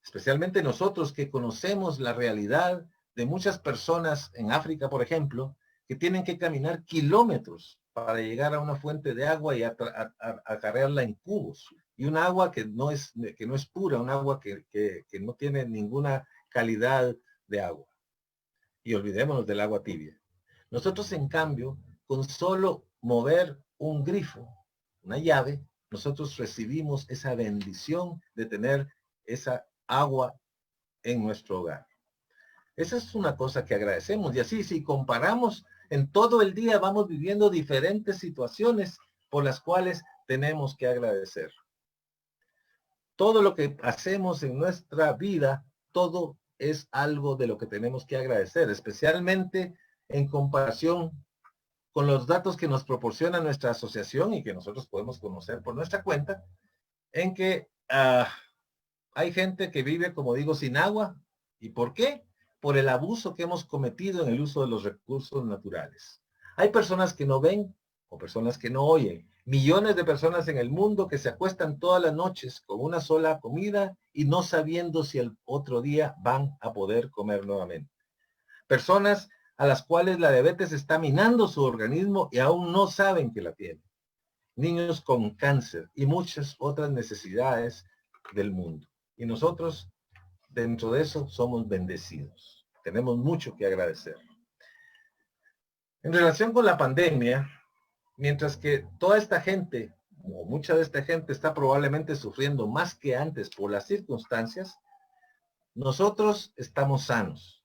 Especialmente nosotros que conocemos la realidad de muchas personas en África, por ejemplo, que tienen que caminar kilómetros para llegar a una fuente de agua y acarrearla en cubos. Y un agua que no es pura, un agua que no tiene ninguna calidad de agua. Y olvidémonos del agua tibia. Nosotros, en cambio, con solo mover un grifo, una llave, nosotros recibimos esa bendición de tener esa agua en nuestro hogar. Esa es una cosa que agradecemos. Y así, si comparamos, en todo el día vamos viviendo diferentes situaciones por las cuales tenemos que agradecer. Todo lo que hacemos en nuestra vida, todo es algo de lo que tenemos que agradecer, especialmente en comparación con los datos que nos proporciona nuestra asociación y que nosotros podemos conocer por nuestra cuenta, en que hay gente que vive, como digo, sin agua. ¿Y por qué? Por el abuso que hemos cometido en el uso de los recursos naturales. Hay personas que no ven o personas que no oyen. Millones de personas en el mundo que se acuestan todas las noches con una sola comida y no sabiendo si el otro día van a poder comer nuevamente. Personas a las cuales la diabetes está minando su organismo y aún no saben que la tienen. Niños con cáncer y muchas otras necesidades del mundo. Y nosotros, dentro de eso, somos bendecidos. Tenemos mucho que agradecer. En relación con la pandemia, mientras que toda esta gente, o mucha de esta gente, está probablemente sufriendo más que antes por las circunstancias, nosotros estamos sanos.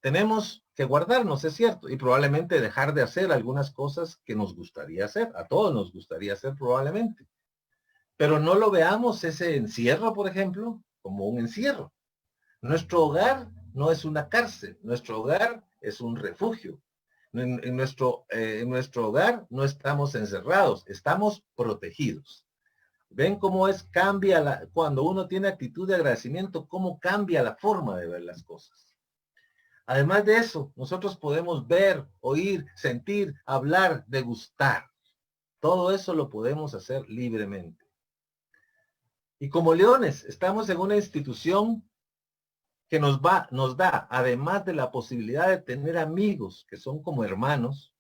Tenemos que guardarnos, es cierto, y probablemente dejar de hacer algunas cosas que nos gustaría hacer. A todos nos gustaría hacer probablemente. Pero no lo veamos ese encierro, por ejemplo, como un encierro. Nuestro hogar no es una cárcel, nuestro hogar es un refugio. En nuestro hogar no estamos encerrados, estamos protegidos. ¿Ven cómo cambia cuando uno tiene actitud de agradecimiento, cómo cambia la forma de ver las cosas? Además de eso, nosotros podemos ver, oír, sentir, hablar, degustar. Todo eso lo podemos hacer libremente. Y como leones, estamos en una institución que nos da, además de la posibilidad de tener amigos que son como hermanos,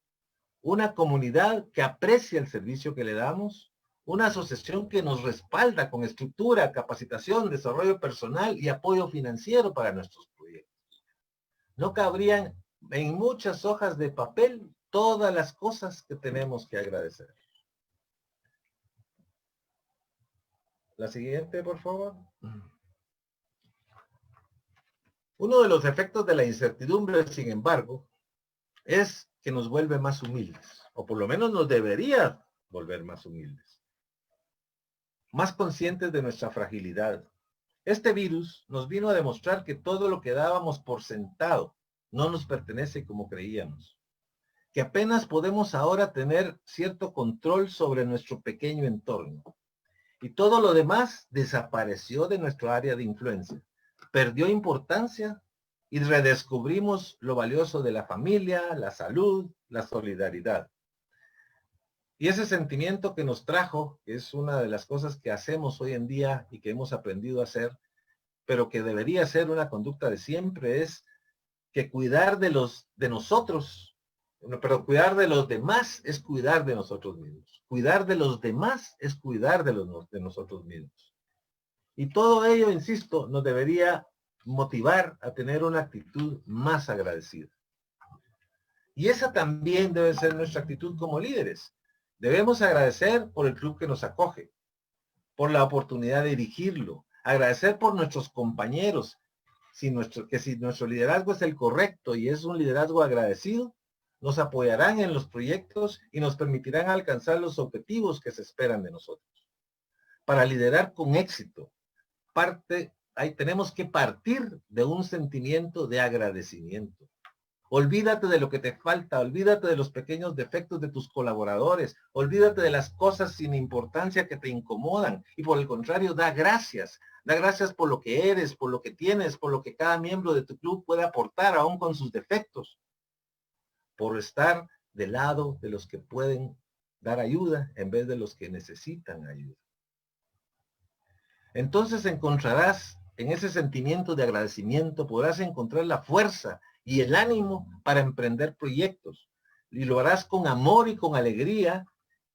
una comunidad que aprecia el servicio que le damos, una asociación que nos respalda con estructura, capacitación, desarrollo personal y apoyo financiero para nuestros proyectos. No cabrían en muchas hojas de papel todas las cosas que tenemos que agradecer. La siguiente, por favor. Uno de los efectos de la incertidumbre, sin embargo, es que nos vuelve más humildes, o por lo menos nos debería volver más humildes, más conscientes de nuestra fragilidad. Este virus nos vino a demostrar que todo lo que dábamos por sentado no nos pertenece como creíamos, que apenas podemos ahora tener cierto control sobre nuestro pequeño entorno, y todo lo demás desapareció de nuestro área de influencia, perdió importancia y redescubrimos lo valioso de la familia, la salud, la solidaridad. Y ese sentimiento que nos trajo, que es una de las cosas que hacemos hoy en día y que hemos aprendido a hacer, pero que debería ser una conducta de siempre, es que cuidar de nosotros, pero cuidar de los demás es cuidar de nosotros mismos. Cuidar de los demás es cuidar de nosotros mismos. Y todo ello, insisto, nos debería motivar a tener una actitud más agradecida. Y esa también debe ser nuestra actitud como líderes. Debemos agradecer por el club que nos acoge, por la oportunidad de dirigirlo, agradecer por nuestros compañeros, si nuestro liderazgo es el correcto y es un liderazgo agradecido, nos apoyarán en los proyectos y nos permitirán alcanzar los objetivos que se esperan de nosotros. Para liderar con éxito, tenemos que partir de un sentimiento de agradecimiento. Olvídate de lo que te falta, olvídate de los pequeños defectos de tus colaboradores, olvídate de las cosas sin importancia que te incomodan y por el contrario, da gracias por lo que eres, por lo que tienes, por lo que cada miembro de tu club puede aportar aún con sus defectos, por estar del lado de los que pueden dar ayuda en vez de los que necesitan ayuda. Entonces encontrarás en ese sentimiento de agradecimiento, podrás encontrar la fuerza y el ánimo para emprender proyectos. Y lo harás con amor y con alegría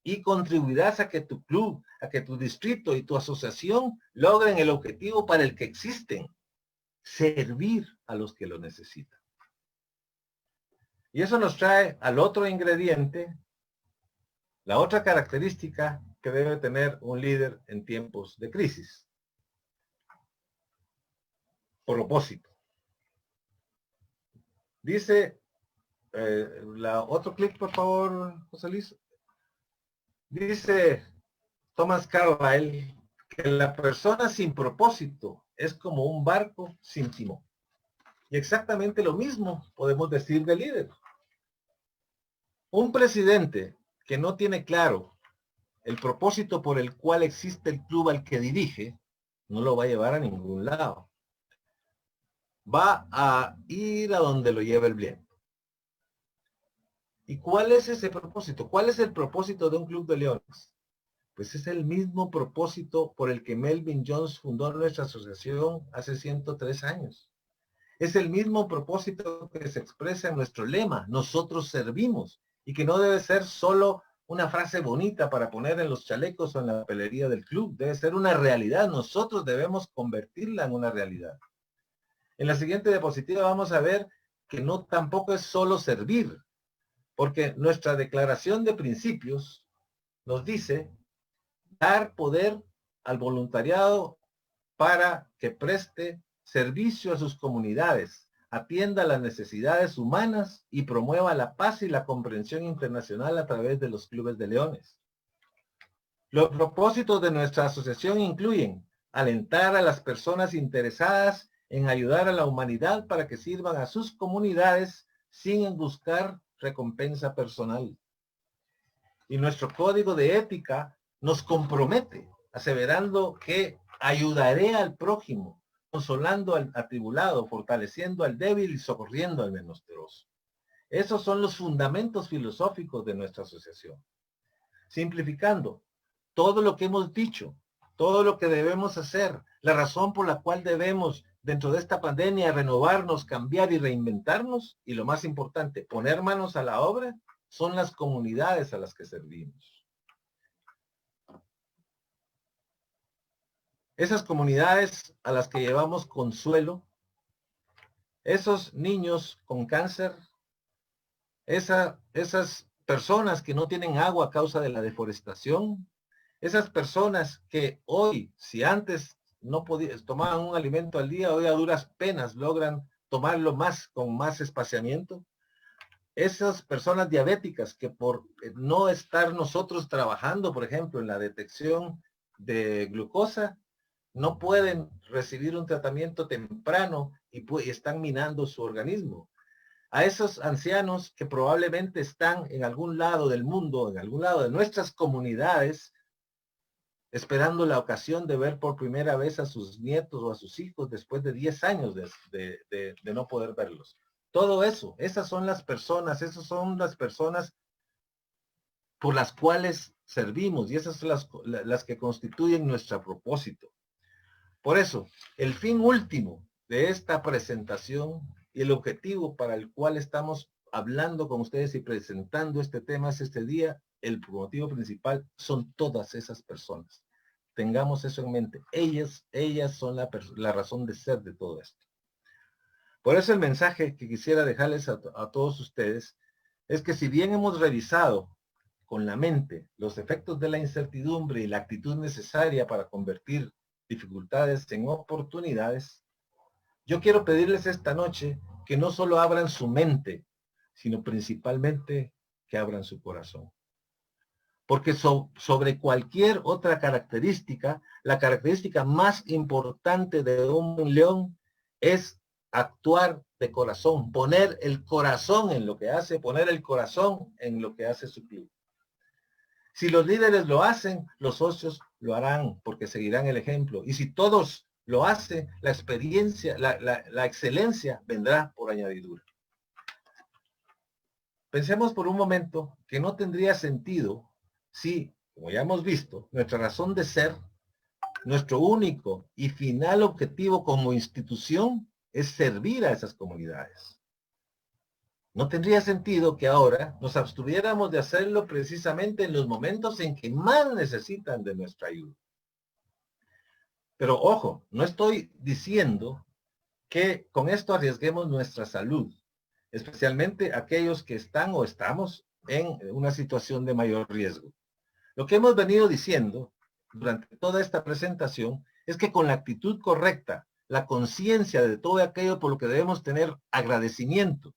y contribuirás a que tu club, a que tu distrito y tu asociación logren el objetivo para el que existen, servir a los que lo necesitan. Y eso nos trae al otro ingrediente, la otra característica que debe tener un líder en tiempos de crisis. Propósito. Dice, otro clic por favor, José Luis. Dice Thomas Carlyle que la persona sin propósito es como un barco sin timón. Y exactamente lo mismo podemos decir del líder. Un presidente que no tiene claro el propósito por el cual existe el club al que dirige, no lo va a llevar a ningún lado. Va a ir a donde lo lleva el viento. ¿Y cuál es ese propósito? ¿Cuál es el propósito de un club de leones? Pues es el mismo propósito por el que Melvin Jones fundó nuestra asociación hace 103 años. Es el mismo propósito que se expresa en nuestro lema, nosotros servimos, y que no debe ser solo una frase bonita para poner en los chalecos o en la papelería del club, debe ser una realidad, nosotros debemos convertirla en una realidad. En la siguiente diapositiva vamos a ver que no tampoco es solo servir, porque nuestra declaración de principios nos dice dar poder al voluntariado para que preste servicio a sus comunidades, atienda las necesidades humanas y promueva la paz y la comprensión internacional a través de los clubes de leones. Los propósitos de nuestra asociación incluyen alentar a las personas interesadas en ayudar a la humanidad para que sirvan a sus comunidades sin buscar recompensa personal. Y nuestro código de ética nos compromete, aseverando que ayudaré al prójimo, consolando al atribulado, fortaleciendo al débil y socorriendo al menesteroso. Esos son los fundamentos filosóficos de nuestra asociación. Simplificando, todo lo que hemos dicho, todo lo que debemos hacer, la razón por la cual debemos, dentro de esta pandemia, renovarnos, cambiar y reinventarnos, y lo más importante, poner manos a la obra, son las comunidades a las que servimos. Esas comunidades a las que llevamos consuelo, esos niños con cáncer, esas personas que no tienen agua a causa de la deforestación, esas personas que hoy, si antes no podían, tomaban un alimento al día, hoy a duras penas logran tomarlo con más espaciamiento. Esas personas diabéticas que por no estar nosotros trabajando, por ejemplo, en la detección de glucosa, no pueden recibir un tratamiento temprano y están minando su organismo. A esos ancianos que probablemente están en algún lado del mundo, en algún lado de nuestras comunidades, esperando la ocasión de ver por primera vez a sus nietos o a sus hijos después de 10 años de no poder verlos. Todo eso, esas son las personas por las cuales servimos y esas son las que constituyen nuestro propósito. Por eso, el fin último de esta presentación y el objetivo para el cual estamos hablando con ustedes y presentando este tema es este día, el motivo principal son todas esas personas. Tengamos eso en mente. Ellas son la razón de ser de todo esto. Por eso el mensaje que quisiera dejarles a todos ustedes es que si bien hemos revisado con la mente los efectos de la incertidumbre y la actitud necesaria para convertir dificultades en oportunidades, yo quiero pedirles esta noche que no solo abran su mente, sino principalmente que abran su corazón. Porque sobre cualquier otra característica, la característica más importante de un león es actuar de corazón, poner el corazón en lo que hace, poner el corazón en lo que hace su club. Si los líderes lo hacen, los socios lo harán porque seguirán el ejemplo. Y si todos lo hacen, la experiencia, la excelencia vendrá por añadidura. Pensemos por un momento que no tendría sentido si, como ya hemos visto, nuestra razón de ser, nuestro único y final objetivo como institución es servir a esas comunidades. No tendría sentido que ahora nos abstuviéramos de hacerlo precisamente en los momentos en que más necesitan de nuestra ayuda. Pero ojo, no estoy diciendo que con esto arriesguemos nuestra salud, especialmente aquellos que están o estamos en una situación de mayor riesgo. Lo que hemos venido diciendo durante toda esta presentación es que con la actitud correcta, la conciencia de todo aquello por lo que debemos tener agradecimiento,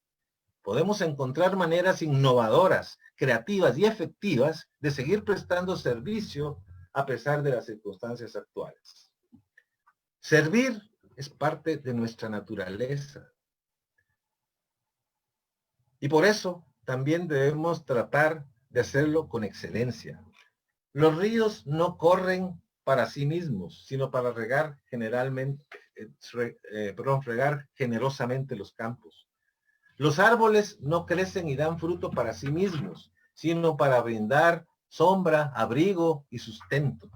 podemos encontrar maneras innovadoras, creativas y efectivas de seguir prestando servicio a pesar de las circunstancias actuales. Servir es parte de nuestra naturaleza. Y por eso también debemos tratar de hacerlo con excelencia. Los ríos no corren para sí mismos, sino para regar regar generosamente los campos. Los árboles no crecen y dan fruto para sí mismos, sino para brindar sombra, abrigo y sustento.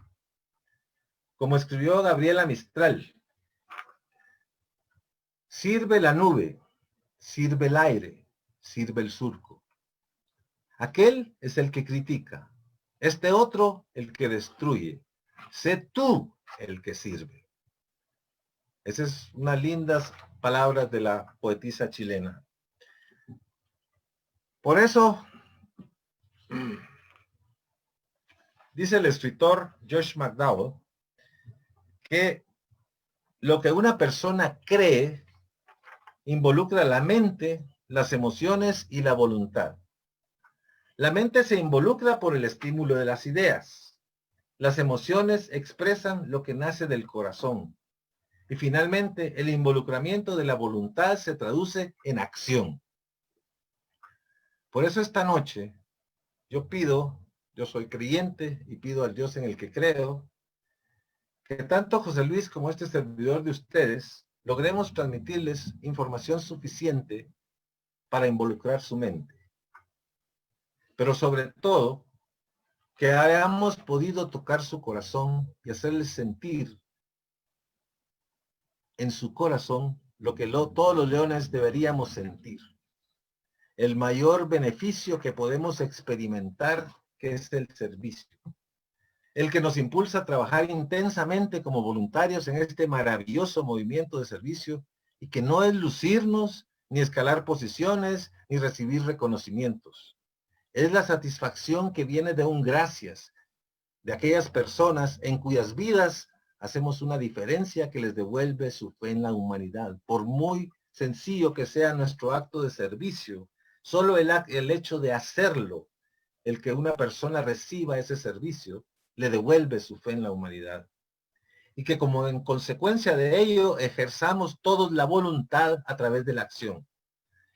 Como escribió Gabriela Mistral, sirve la nube, sirve el aire, sirve el surco. Aquel es el que critica, este otro el que destruye. Sé tú el que sirve. Esas es unas lindas palabras de la poetisa chilena. Por eso, dice el escritor Josh McDowell, que lo que una persona cree involucra la mente, las emociones y la voluntad. La mente se involucra por el estímulo de las ideas. Las emociones expresan lo que nace del corazón. Y finalmente, el involucramiento de la voluntad se traduce en acción. Por eso esta noche, yo soy creyente y pido al Dios en el que creo, que tanto José Luis como este servidor de ustedes logremos transmitirles información suficiente para involucrar su mente. Pero sobre todo, que hayamos podido tocar su corazón y hacerles sentir en su corazón lo que todos los leones deberíamos sentir. El mayor beneficio que podemos experimentar, que es el servicio. El que nos impulsa a trabajar intensamente como voluntarios en este maravilloso movimiento de servicio y que no es lucirnos, ni escalar posiciones, ni recibir reconocimientos. Es la satisfacción que viene de un gracias, de aquellas personas en cuyas vidas hacemos una diferencia que les devuelve su fe en la humanidad. Por muy sencillo que sea nuestro acto de servicio, solo el hecho de hacerlo, el que una persona reciba ese servicio, le devuelve su fe en la humanidad. Y que como en consecuencia de ello ejerzamos todos la voluntad a través de la acción,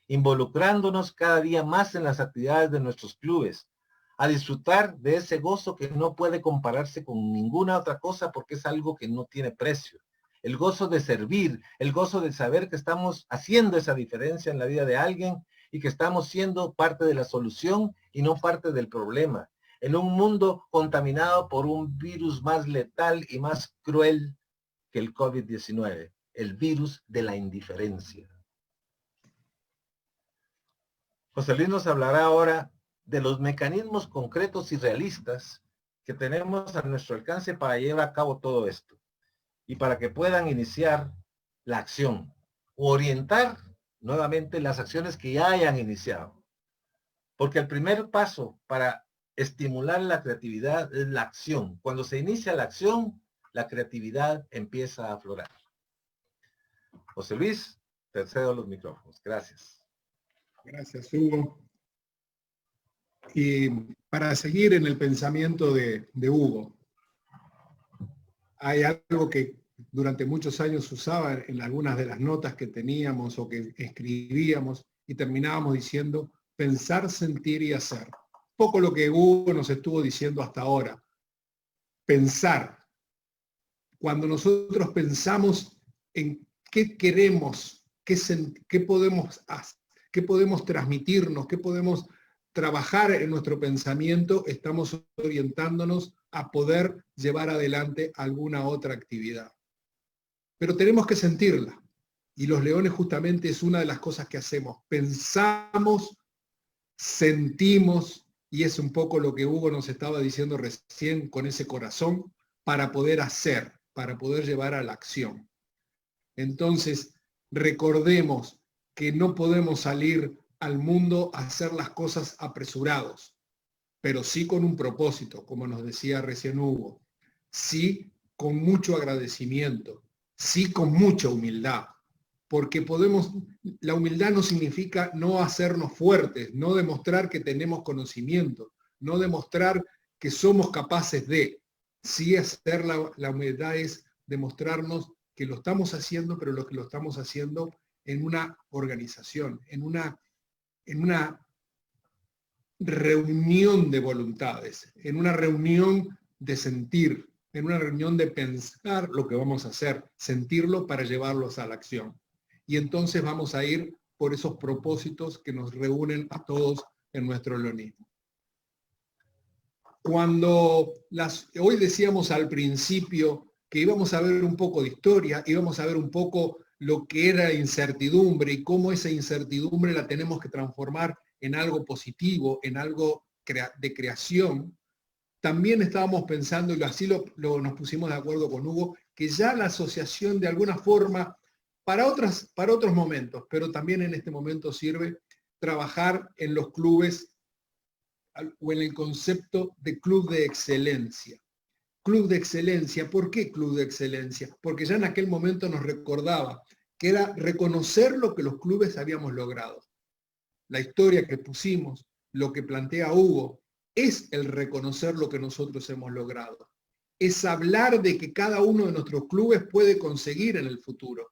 involucrándonos cada día más en las actividades de nuestros clubes, a disfrutar de ese gozo que no puede compararse con ninguna otra cosa porque es algo que no tiene precio. El gozo de servir, el gozo de saber que estamos haciendo esa diferencia en la vida de alguien y que estamos siendo parte de la solución y no parte del problema. En un mundo contaminado por un virus más letal y más cruel que el COVID-19, el virus de la indiferencia. José Luis nos hablará ahora de los mecanismos concretos y realistas que tenemos a nuestro alcance para llevar a cabo todo esto y para que puedan iniciar la acción o orientar nuevamente las acciones que ya hayan iniciado. Porque el primer paso para estimular la creatividad es la acción. Cuando se inicia la acción, la creatividad empieza a aflorar. José Luis, te cedo los micrófonos. Gracias. Gracias, Hugo. Y para seguir en el pensamiento de Hugo, hay algo que durante muchos años usaba en algunas de las notas que teníamos o que escribíamos y terminábamos diciendo pensar, sentir y hacer. Poco lo que Hugo nos estuvo diciendo hasta ahora. Pensar. Cuando nosotros pensamos en qué queremos, qué podemos hacer, qué podemos transmitirnos, qué podemos trabajar en nuestro pensamiento, estamos orientándonos a poder llevar adelante alguna otra actividad. Pero tenemos que sentirla. Y los leones justamente es una de las cosas que hacemos. Pensamos, sentimos, y es un poco lo que Hugo nos estaba diciendo recién con ese corazón, para poder hacer, para poder llevar a la acción. Entonces, recordemos que no podemos salir al mundo a hacer las cosas apresurados, pero sí con un propósito, como nos decía recién Hugo, sí con mucho agradecimiento, sí con mucha humildad, porque la humildad no significa no hacernos fuertes, no demostrar que tenemos conocimiento, no demostrar que somos capaces de, sí hacer la humildad es demostrarnos que lo estamos haciendo, pero lo que lo estamos haciendo en una organización, en una reunión de voluntades, en una reunión de sentir, en una reunión de pensar lo que vamos a hacer, sentirlo para llevarlos a la acción. Y entonces vamos a ir por esos propósitos que nos reúnen a todos en nuestro leonismo. Hoy decíamos al principio que íbamos a ver un poco de historia, íbamos a ver un poco lo que era incertidumbre y cómo esa incertidumbre la tenemos que transformar en algo positivo, en algo de creación. También estábamos pensando, y así nos pusimos de acuerdo con Hugo, que ya la asociación de alguna forma, para otros momentos, pero también en este momento sirve trabajar en los clubes o en el concepto de club de excelencia. Club de excelencia, ¿por qué club de excelencia? Porque ya en aquel momento nos recordaba que era reconocer lo que los clubes habíamos logrado. La historia que pusimos, lo que plantea Hugo, es el reconocer lo que nosotros hemos logrado. Es hablar de que cada uno de nuestros clubes puede conseguir en el futuro.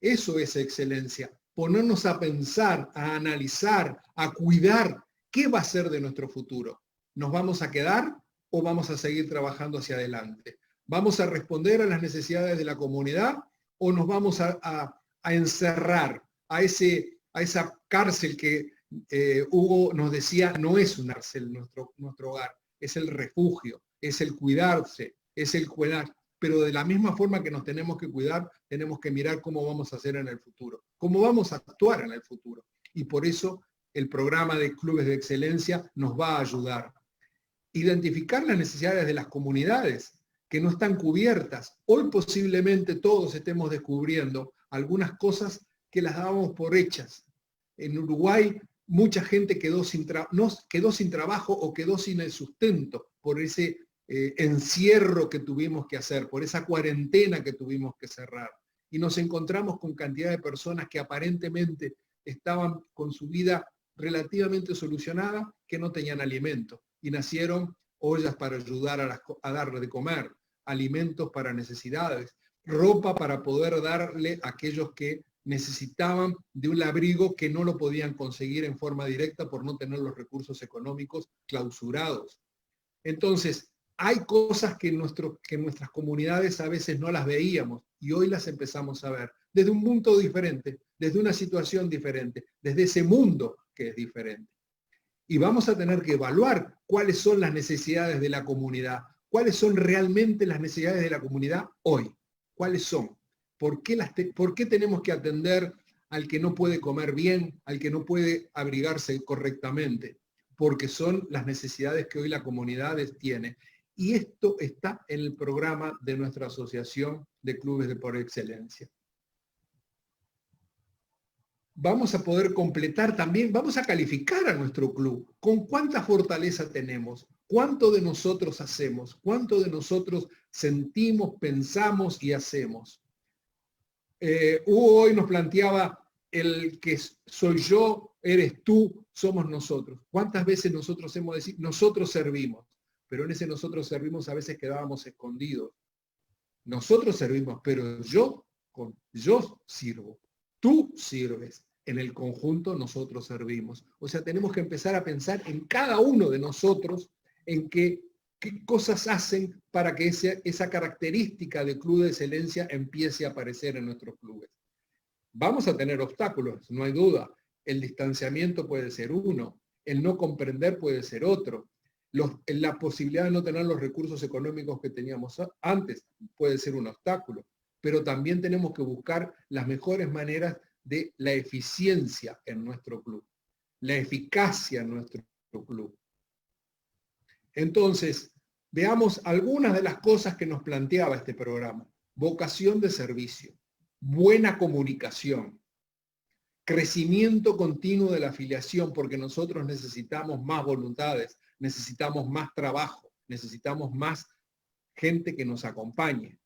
Eso es excelencia. Ponernos a pensar, a analizar, a cuidar qué va a ser de nuestro futuro. ¿Nos vamos a quedar o vamos a seguir trabajando hacia adelante? ¿Vamos a responder a las necesidades de la comunidad o nos vamos a encerrar a esa cárcel que Hugo nos decía no es un cárcel nuestro hogar, es el refugio, es el cuidarse, es el cuidar, pero de la misma forma que nos tenemos que cuidar, tenemos que mirar cómo vamos a hacer en el futuro, cómo vamos a actuar en el futuro. Y por eso el programa de clubes de excelencia nos va a ayudar. Identificar las necesidades de las comunidades que no están cubiertas. Hoy posiblemente todos estemos descubriendo algunas cosas que las dábamos por hechas. En Uruguay mucha gente quedó sin trabajo o quedó sin el sustento por ese encierro que tuvimos que hacer, por esa cuarentena que tuvimos que cerrar. Y nos encontramos con cantidad de personas que aparentemente estaban con su vida relativamente solucionada, que no tenían alimento. Y nacieron ollas para ayudar a darle de comer, alimentos para necesidades, ropa para poder darle a aquellos que necesitaban de un abrigo que no lo podían conseguir en forma directa por no tener los recursos económicos clausurados. Entonces, hay cosas que en nuestras comunidades a veces no las veíamos y hoy las empezamos a ver desde un punto diferente, desde una situación diferente, desde ese mundo que es diferente. Y vamos a tener que evaluar cuáles son las necesidades de la comunidad, cuáles son realmente las necesidades de la comunidad hoy, cuáles son. ¿Por qué tenemos que atender al que no puede comer bien, al que no puede abrigarse correctamente? Porque son las necesidades que hoy la comunidad tiene. Y esto está en el programa de nuestra asociación de clubes de por excelencia. Vamos a poder completar también, vamos a calificar a nuestro club. ¿Con cuánta fortaleza tenemos? ¿Cuánto de nosotros hacemos? ¿Cuánto de nosotros sentimos, pensamos y hacemos? Hugo hoy nos planteaba el que soy yo, eres tú, somos nosotros. ¿Cuántas veces nosotros hemos decir nosotros servimos? Pero en ese nosotros servimos a veces quedábamos escondidos. Nosotros servimos, pero yo sirvo. Tú sirves. En el conjunto nosotros servimos. O sea, tenemos que empezar a pensar en cada uno de nosotros, en qué cosas hacen para que esa característica de club de excelencia empiece a aparecer en nuestros clubes. Vamos a tener obstáculos, no hay duda. El distanciamiento puede ser uno. el no comprender puede ser otro. La posibilidad de no tener los recursos económicos que teníamos antes puede ser un obstáculo, pero también tenemos que buscar las mejores maneras de la eficiencia en nuestro club, la eficacia en nuestro club. Entonces, veamos algunas de las cosas que nos planteaba este programa. Vocación de servicio, buena comunicación, crecimiento continuo de la afiliación, porque nosotros necesitamos más voluntades, necesitamos más trabajo, necesitamos más gente que nos acompañe.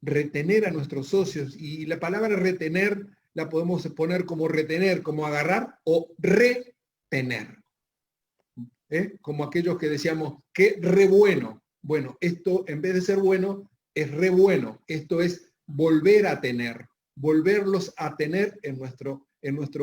Retener a nuestros socios, y la palabra retener la podemos poner como retener, como agarrar o retener. Como aquellos que decíamos, que re bueno. Bueno, esto en vez de ser bueno, es re bueno. Esto es volver a tener, volverlos a tener en nuestro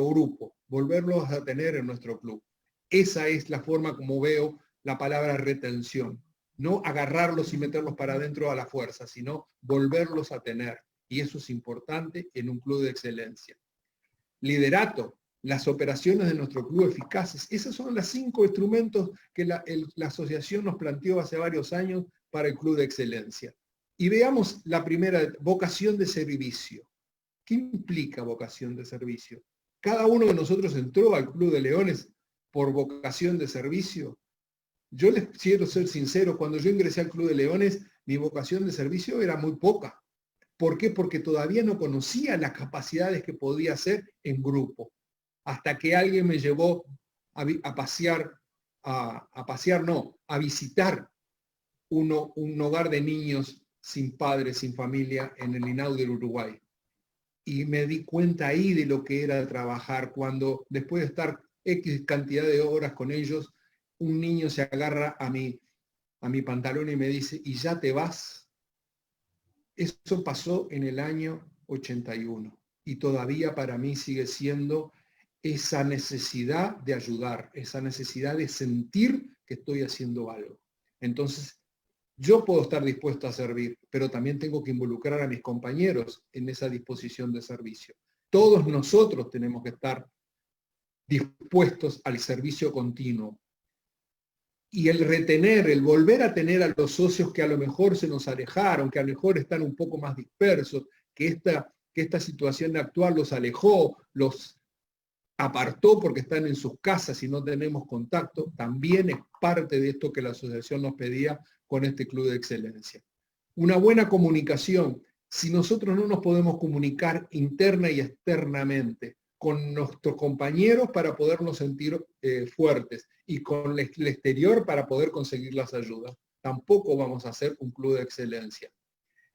grupo, volverlos a tener en nuestro club. Esa es la forma como veo la palabra retención. No agarrarlos y meterlos para adentro a la fuerza, sino volverlos a tener. Y eso es importante en un club de excelencia. Liderato, las operaciones de nuestro club eficaces. Esos son los 5 instrumentos que la asociación nos planteó hace varios años para el club de excelencia. Y veamos la primera, vocación de servicio. ¿Qué implica vocación de servicio? Cada uno de nosotros entró al Club de Leones por vocación de servicio. Yo les quiero ser sincero, cuando yo ingresé al Club de Leones, mi vocación de servicio era muy poca. ¿Por qué? Porque todavía no conocía las capacidades que podía hacer en grupo. Hasta que alguien me llevó a visitar un hogar de niños sin padres, sin familia, en el INAU del Uruguay. Y me di cuenta ahí de lo que era trabajar, cuando después de estar X cantidad de horas con ellos, un niño se agarra a mi pantalón y me dice, ¿y ya te vas? Eso pasó en el año 81 y todavía para mí sigue siendo esa necesidad de ayudar, esa necesidad de sentir que estoy haciendo algo. Entonces, yo puedo estar dispuesto a servir, pero también tengo que involucrar a mis compañeros en esa disposición de servicio. Todos nosotros tenemos que estar dispuestos al servicio continuo. Y el retener, el volver a tener a los socios que a lo mejor se nos alejaron, que a lo mejor están un poco más dispersos, que esta situación actual los alejó, los apartó porque están en sus casas y no tenemos contacto, también es parte de esto que la asociación nos pedía con este club de excelencia. Una buena comunicación. Si nosotros no nos podemos comunicar interna y externamente con nuestros compañeros para podernos sentir fuertes y con el exterior para poder conseguir las ayudas, tampoco vamos a hacer un club de excelencia.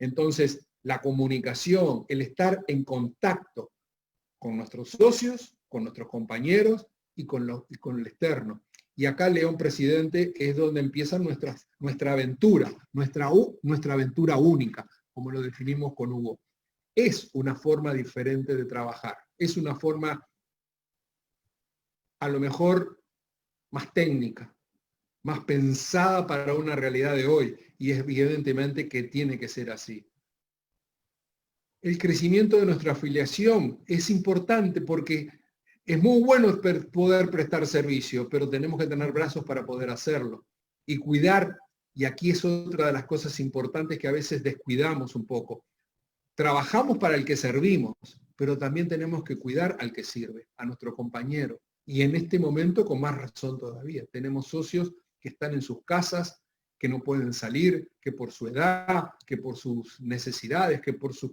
Entonces, la comunicación, el estar en contacto con nuestros socios, con nuestros compañeros y con el externo. Y acá, León Presidente, es donde empieza nuestra aventura, nuestra aventura única, como lo definimos con Hugo. Es una forma diferente de trabajar, es una forma a lo mejor más técnica, más pensada para una realidad de hoy, y es evidentemente que tiene que ser así. El crecimiento de nuestra afiliación es importante porque es muy bueno poder prestar servicio, pero tenemos que tener brazos para poder hacerlo. Y cuidar, y aquí es otra de las cosas importantes que a veces descuidamos un poco. Trabajamos para el que servimos, pero también tenemos que cuidar al que sirve, a nuestro compañero. Y en este momento con más razón todavía. Tenemos socios que están en sus casas, que no pueden salir, que por su edad, que por sus necesidades, que por sus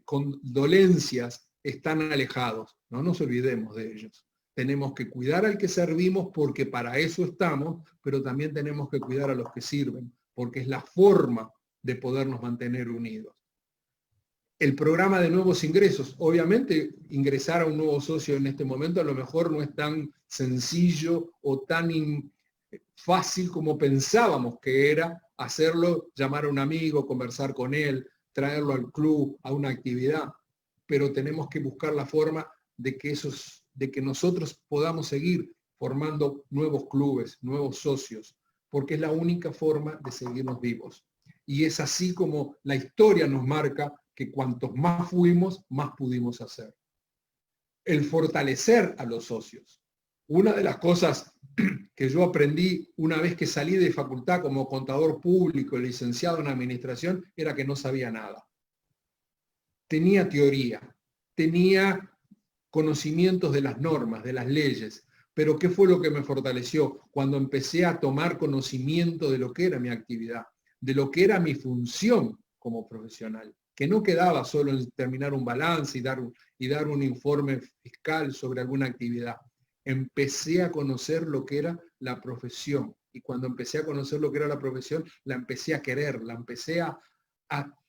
condolencias están alejados. No nos olvidemos de ellos. Tenemos que cuidar al que servimos porque para eso estamos, pero también tenemos que cuidar a los que sirven, porque es la forma de podernos mantener unidos. El programa de nuevos ingresos. Obviamente, ingresar a un nuevo socio en este momento a lo mejor no es tan sencillo o tan fácil como pensábamos que era hacerlo, llamar a un amigo, conversar con él, traerlo al club, a una actividad, pero tenemos que buscar la forma de que nosotros podamos seguir formando nuevos clubes, nuevos socios, porque es la única forma de seguirnos vivos. Y es así como la historia nos marca que cuantos más fuimos, más pudimos hacer. El fortalecer a los socios. Una de las cosas que yo aprendí una vez que salí de facultad como contador público, licenciado en administración, era que no sabía nada. Tenía teoría, tenía conocimientos de las normas, de las leyes, pero ¿qué fue lo que me fortaleció? Cuando empecé a tomar conocimiento de lo que era mi actividad, de lo que era mi función como profesional, que no quedaba solo en terminar un balance y dar un informe fiscal sobre alguna actividad. Empecé a conocer lo que era la profesión, y cuando empecé a conocer lo que era la profesión, la empecé a querer, la empecé a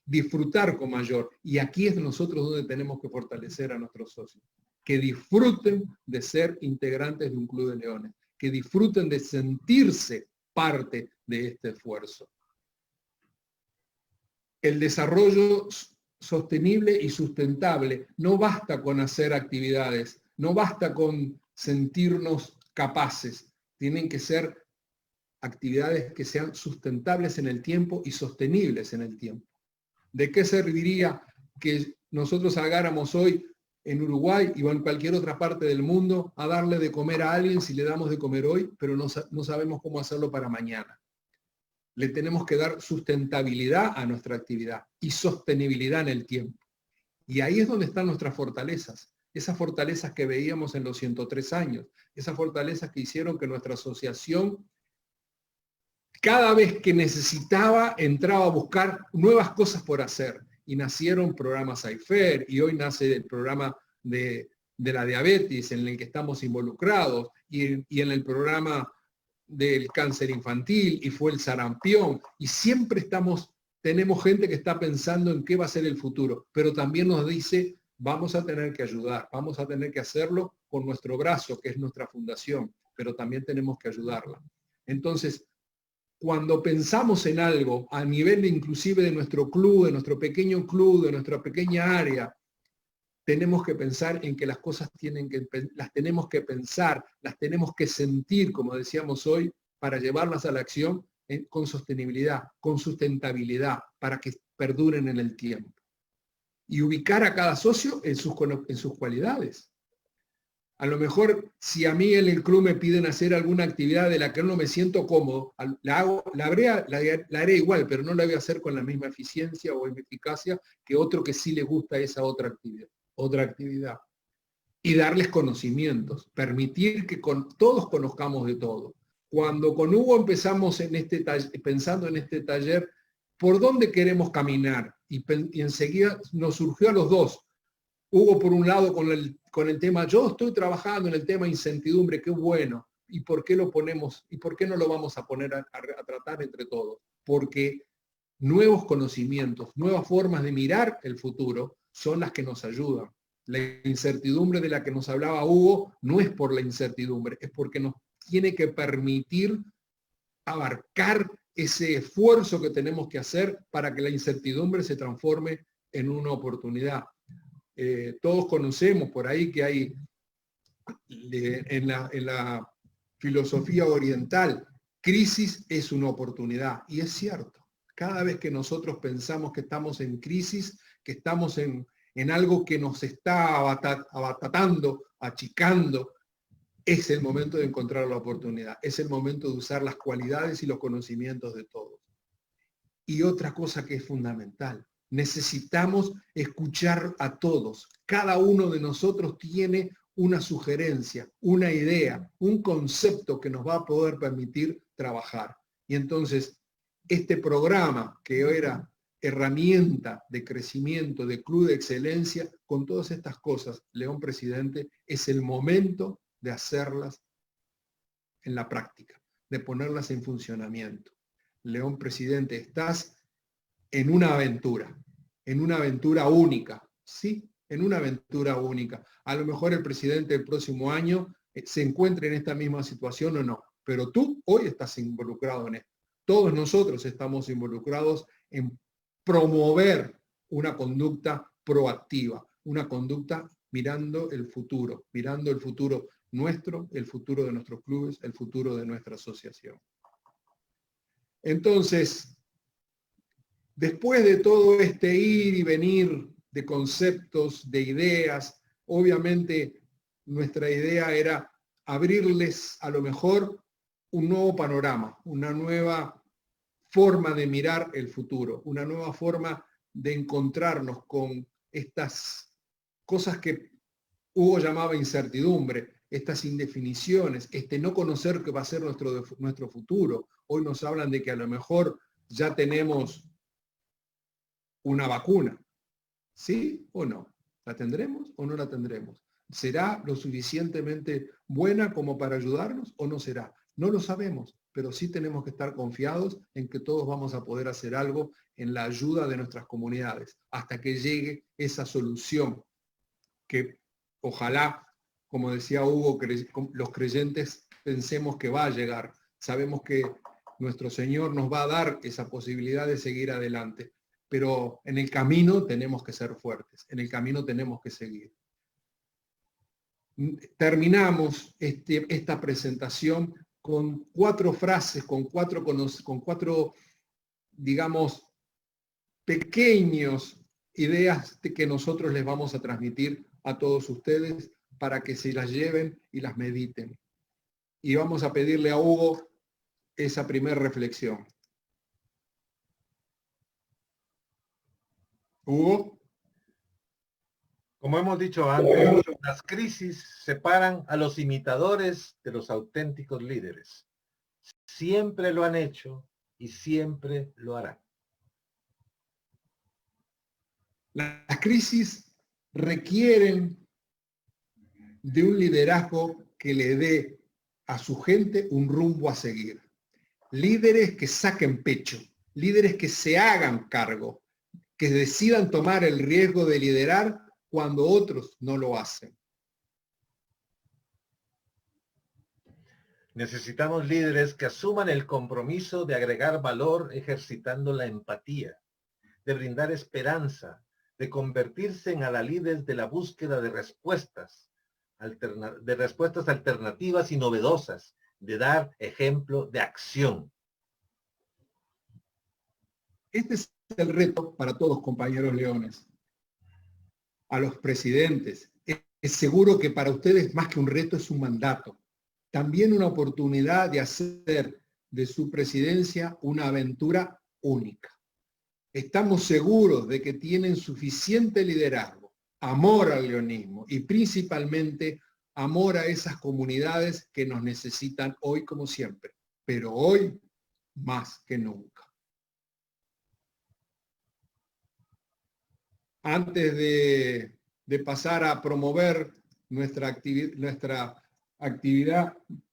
disfrutar con mayor. Y aquí es nosotros donde tenemos que fortalecer a nuestros socios. Que disfruten de ser integrantes de un club de leones, que disfruten de sentirse parte de este esfuerzo. El desarrollo sostenible y sustentable no basta con hacer actividades, no basta con sentirnos capaces, tienen que ser actividades que sean sustentables en el tiempo y sostenibles en el tiempo. ¿De qué serviría que nosotros salgáramos hoy en Uruguay y en cualquier otra parte del mundo a darle de comer a alguien si le damos de comer hoy, pero no sabemos cómo hacerlo para mañana? Le tenemos que dar sustentabilidad a nuestra actividad y sostenibilidad en el tiempo. Y ahí es donde están nuestras fortalezas, esas fortalezas que veíamos en los 103 años, esas fortalezas que hicieron que nuestra asociación, cada vez que necesitaba, entraba a buscar nuevas cosas por hacer. Y nacieron programas AIFER, y hoy nace el programa de la diabetes en el que estamos involucrados, y en el programa del cáncer infantil, y fue el sarampión, y siempre tenemos gente que está pensando en qué va a ser el futuro, pero también nos dice, vamos a tener que ayudar, vamos a tener que hacerlo con nuestro brazo, que es nuestra fundación, pero también tenemos que ayudarla. Entonces, cuando pensamos en algo a nivel inclusive de nuestro club, de nuestro pequeño club, de nuestra pequeña área, tenemos que pensar en que las cosas las tenemos que pensar, las tenemos que sentir, como decíamos hoy, para llevarlas a la acción con sostenibilidad, con sustentabilidad, para que perduren en el tiempo. Y ubicar a cada socio en sus cualidades. A lo mejor, si a mí en el club me piden hacer alguna actividad de la que no me siento cómodo, la haré igual, pero no la voy a hacer con la misma eficiencia o eficacia que otro que sí le gusta esa otra actividad. Y darles conocimientos, permitir que todos conozcamos de todo. Cuando con Hugo empezamos pensando en este taller, ¿por dónde queremos caminar? Y enseguida nos surgió a los dos. Hugo, por un lado, con el tema, yo estoy trabajando en el tema incertidumbre, qué bueno. ¿Y por qué lo ponemos? ¿Y por qué no lo vamos a poner a tratar entre todos? Porque nuevos conocimientos, nuevas formas de mirar el futuro son las que nos ayudan. La incertidumbre de la que nos hablaba Hugo no es por la incertidumbre, es porque nos tiene que permitir abarcar ese esfuerzo que tenemos que hacer para que la incertidumbre se transforme en una oportunidad. Todos conocemos por ahí que hay en la filosofía oriental, crisis es una oportunidad, y es cierto. Cada vez que nosotros pensamos que estamos en crisis, que estamos en algo que nos está abatatando, achicando, es el momento de encontrar la oportunidad, es el momento de usar las cualidades y los conocimientos de todos. Y otra cosa que es fundamental, necesitamos escuchar a todos. Cada uno de nosotros tiene una sugerencia, una idea, un concepto que nos va a poder permitir trabajar. Y entonces, este programa que era herramienta de crecimiento, de club de excelencia, con todas estas cosas, León Presidente, es el momento de hacerlas en la práctica, de ponerlas en funcionamiento. León Presidente, estás en una aventura única, ¿sí? En una aventura única. A lo mejor el presidente el próximo año se encuentre en esta misma situación o no, pero tú hoy estás involucrado en esto. Todos nosotros estamos involucrados en promover una conducta proactiva, una conducta mirando el futuro nuestro, el futuro de nuestros clubes, el futuro de nuestra asociación. Entonces, después de todo este ir y venir de conceptos, de ideas, obviamente nuestra idea era abrirles a lo mejor un nuevo panorama, una nueva forma de mirar el futuro, una nueva forma de encontrarnos con estas cosas que Hugo llamaba incertidumbre, estas indefiniciones, este no conocer qué va a ser nuestro futuro. Hoy nos hablan de que a lo mejor ya tenemos una vacuna. ¿Sí o no? ¿La tendremos o no la tendremos? ¿Será lo suficientemente buena como para ayudarnos o no será? No lo sabemos, pero sí tenemos que estar confiados en que todos vamos a poder hacer algo en la ayuda de nuestras comunidades hasta que llegue esa solución que ojalá, como decía Hugo, los creyentes pensemos que va a llegar. Sabemos que nuestro Señor nos va a dar esa posibilidad de seguir adelante, pero en el camino tenemos que ser fuertes, en el camino tenemos que seguir. Terminamos esta presentación con 4 frases, con cuatro, digamos, pequeños ideas que nosotros les vamos a transmitir a todos ustedes para que se las lleven y las mediten. Y vamos a pedirle a Hugo esa primera reflexión. Hugo. Como hemos dicho antes, las crisis separan a los imitadores de los auténticos líderes. Siempre lo han hecho y siempre lo harán. Las crisis requieren de un liderazgo que le dé a su gente un rumbo a seguir. Líderes que saquen pecho, líderes que se hagan cargo, que decidan tomar el riesgo de liderar cuando otros no lo hacen. Necesitamos líderes que asuman el compromiso de agregar valor ejercitando la empatía, de brindar esperanza, de convertirse en adalides de la búsqueda de respuestas alternativas y novedosas, de dar ejemplo de acción. Este es el reto para todos, compañeros leones. A los presidentes, es seguro que para ustedes más que un reto es un mandato. También una oportunidad de hacer de su presidencia una aventura única. Estamos seguros de que tienen suficiente liderazgo, amor al leonismo y principalmente amor a esas comunidades que nos necesitan hoy como siempre, pero hoy más que nunca. Antes de pasar a promover nuestra actividad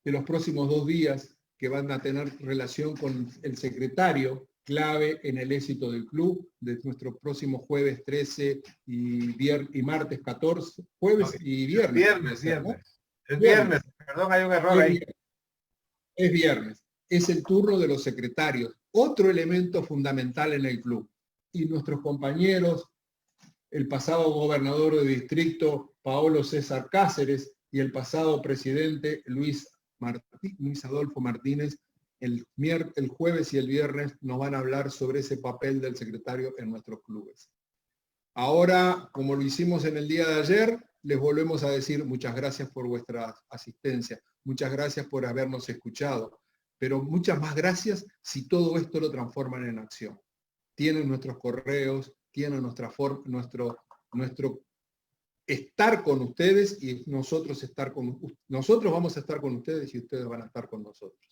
de los próximos 2 días que van a tener relación con el secretario clave en el éxito del club, de nuestro próximo jueves 13 y martes 14, jueves y viernes. Es viernes, perdón, hay un error ahí. Es viernes, es el turno de los secretarios, otro elemento fundamental en el club. Y nuestros compañeros, el pasado gobernador de distrito, Paolo César Cáceres, y el pasado presidente, Luis Adolfo Martínez, el jueves y el viernes nos van a hablar sobre ese papel del secretario en nuestros clubes. Ahora, como lo hicimos en el día de ayer, les volvemos a decir muchas gracias por vuestra asistencia, muchas gracias por habernos escuchado, pero muchas más gracias si todo esto lo transforman en acción. Tienen nuestros correos, tienen nuestro estar con ustedes y nosotros vamos a estar con ustedes y ustedes van a estar con nosotros.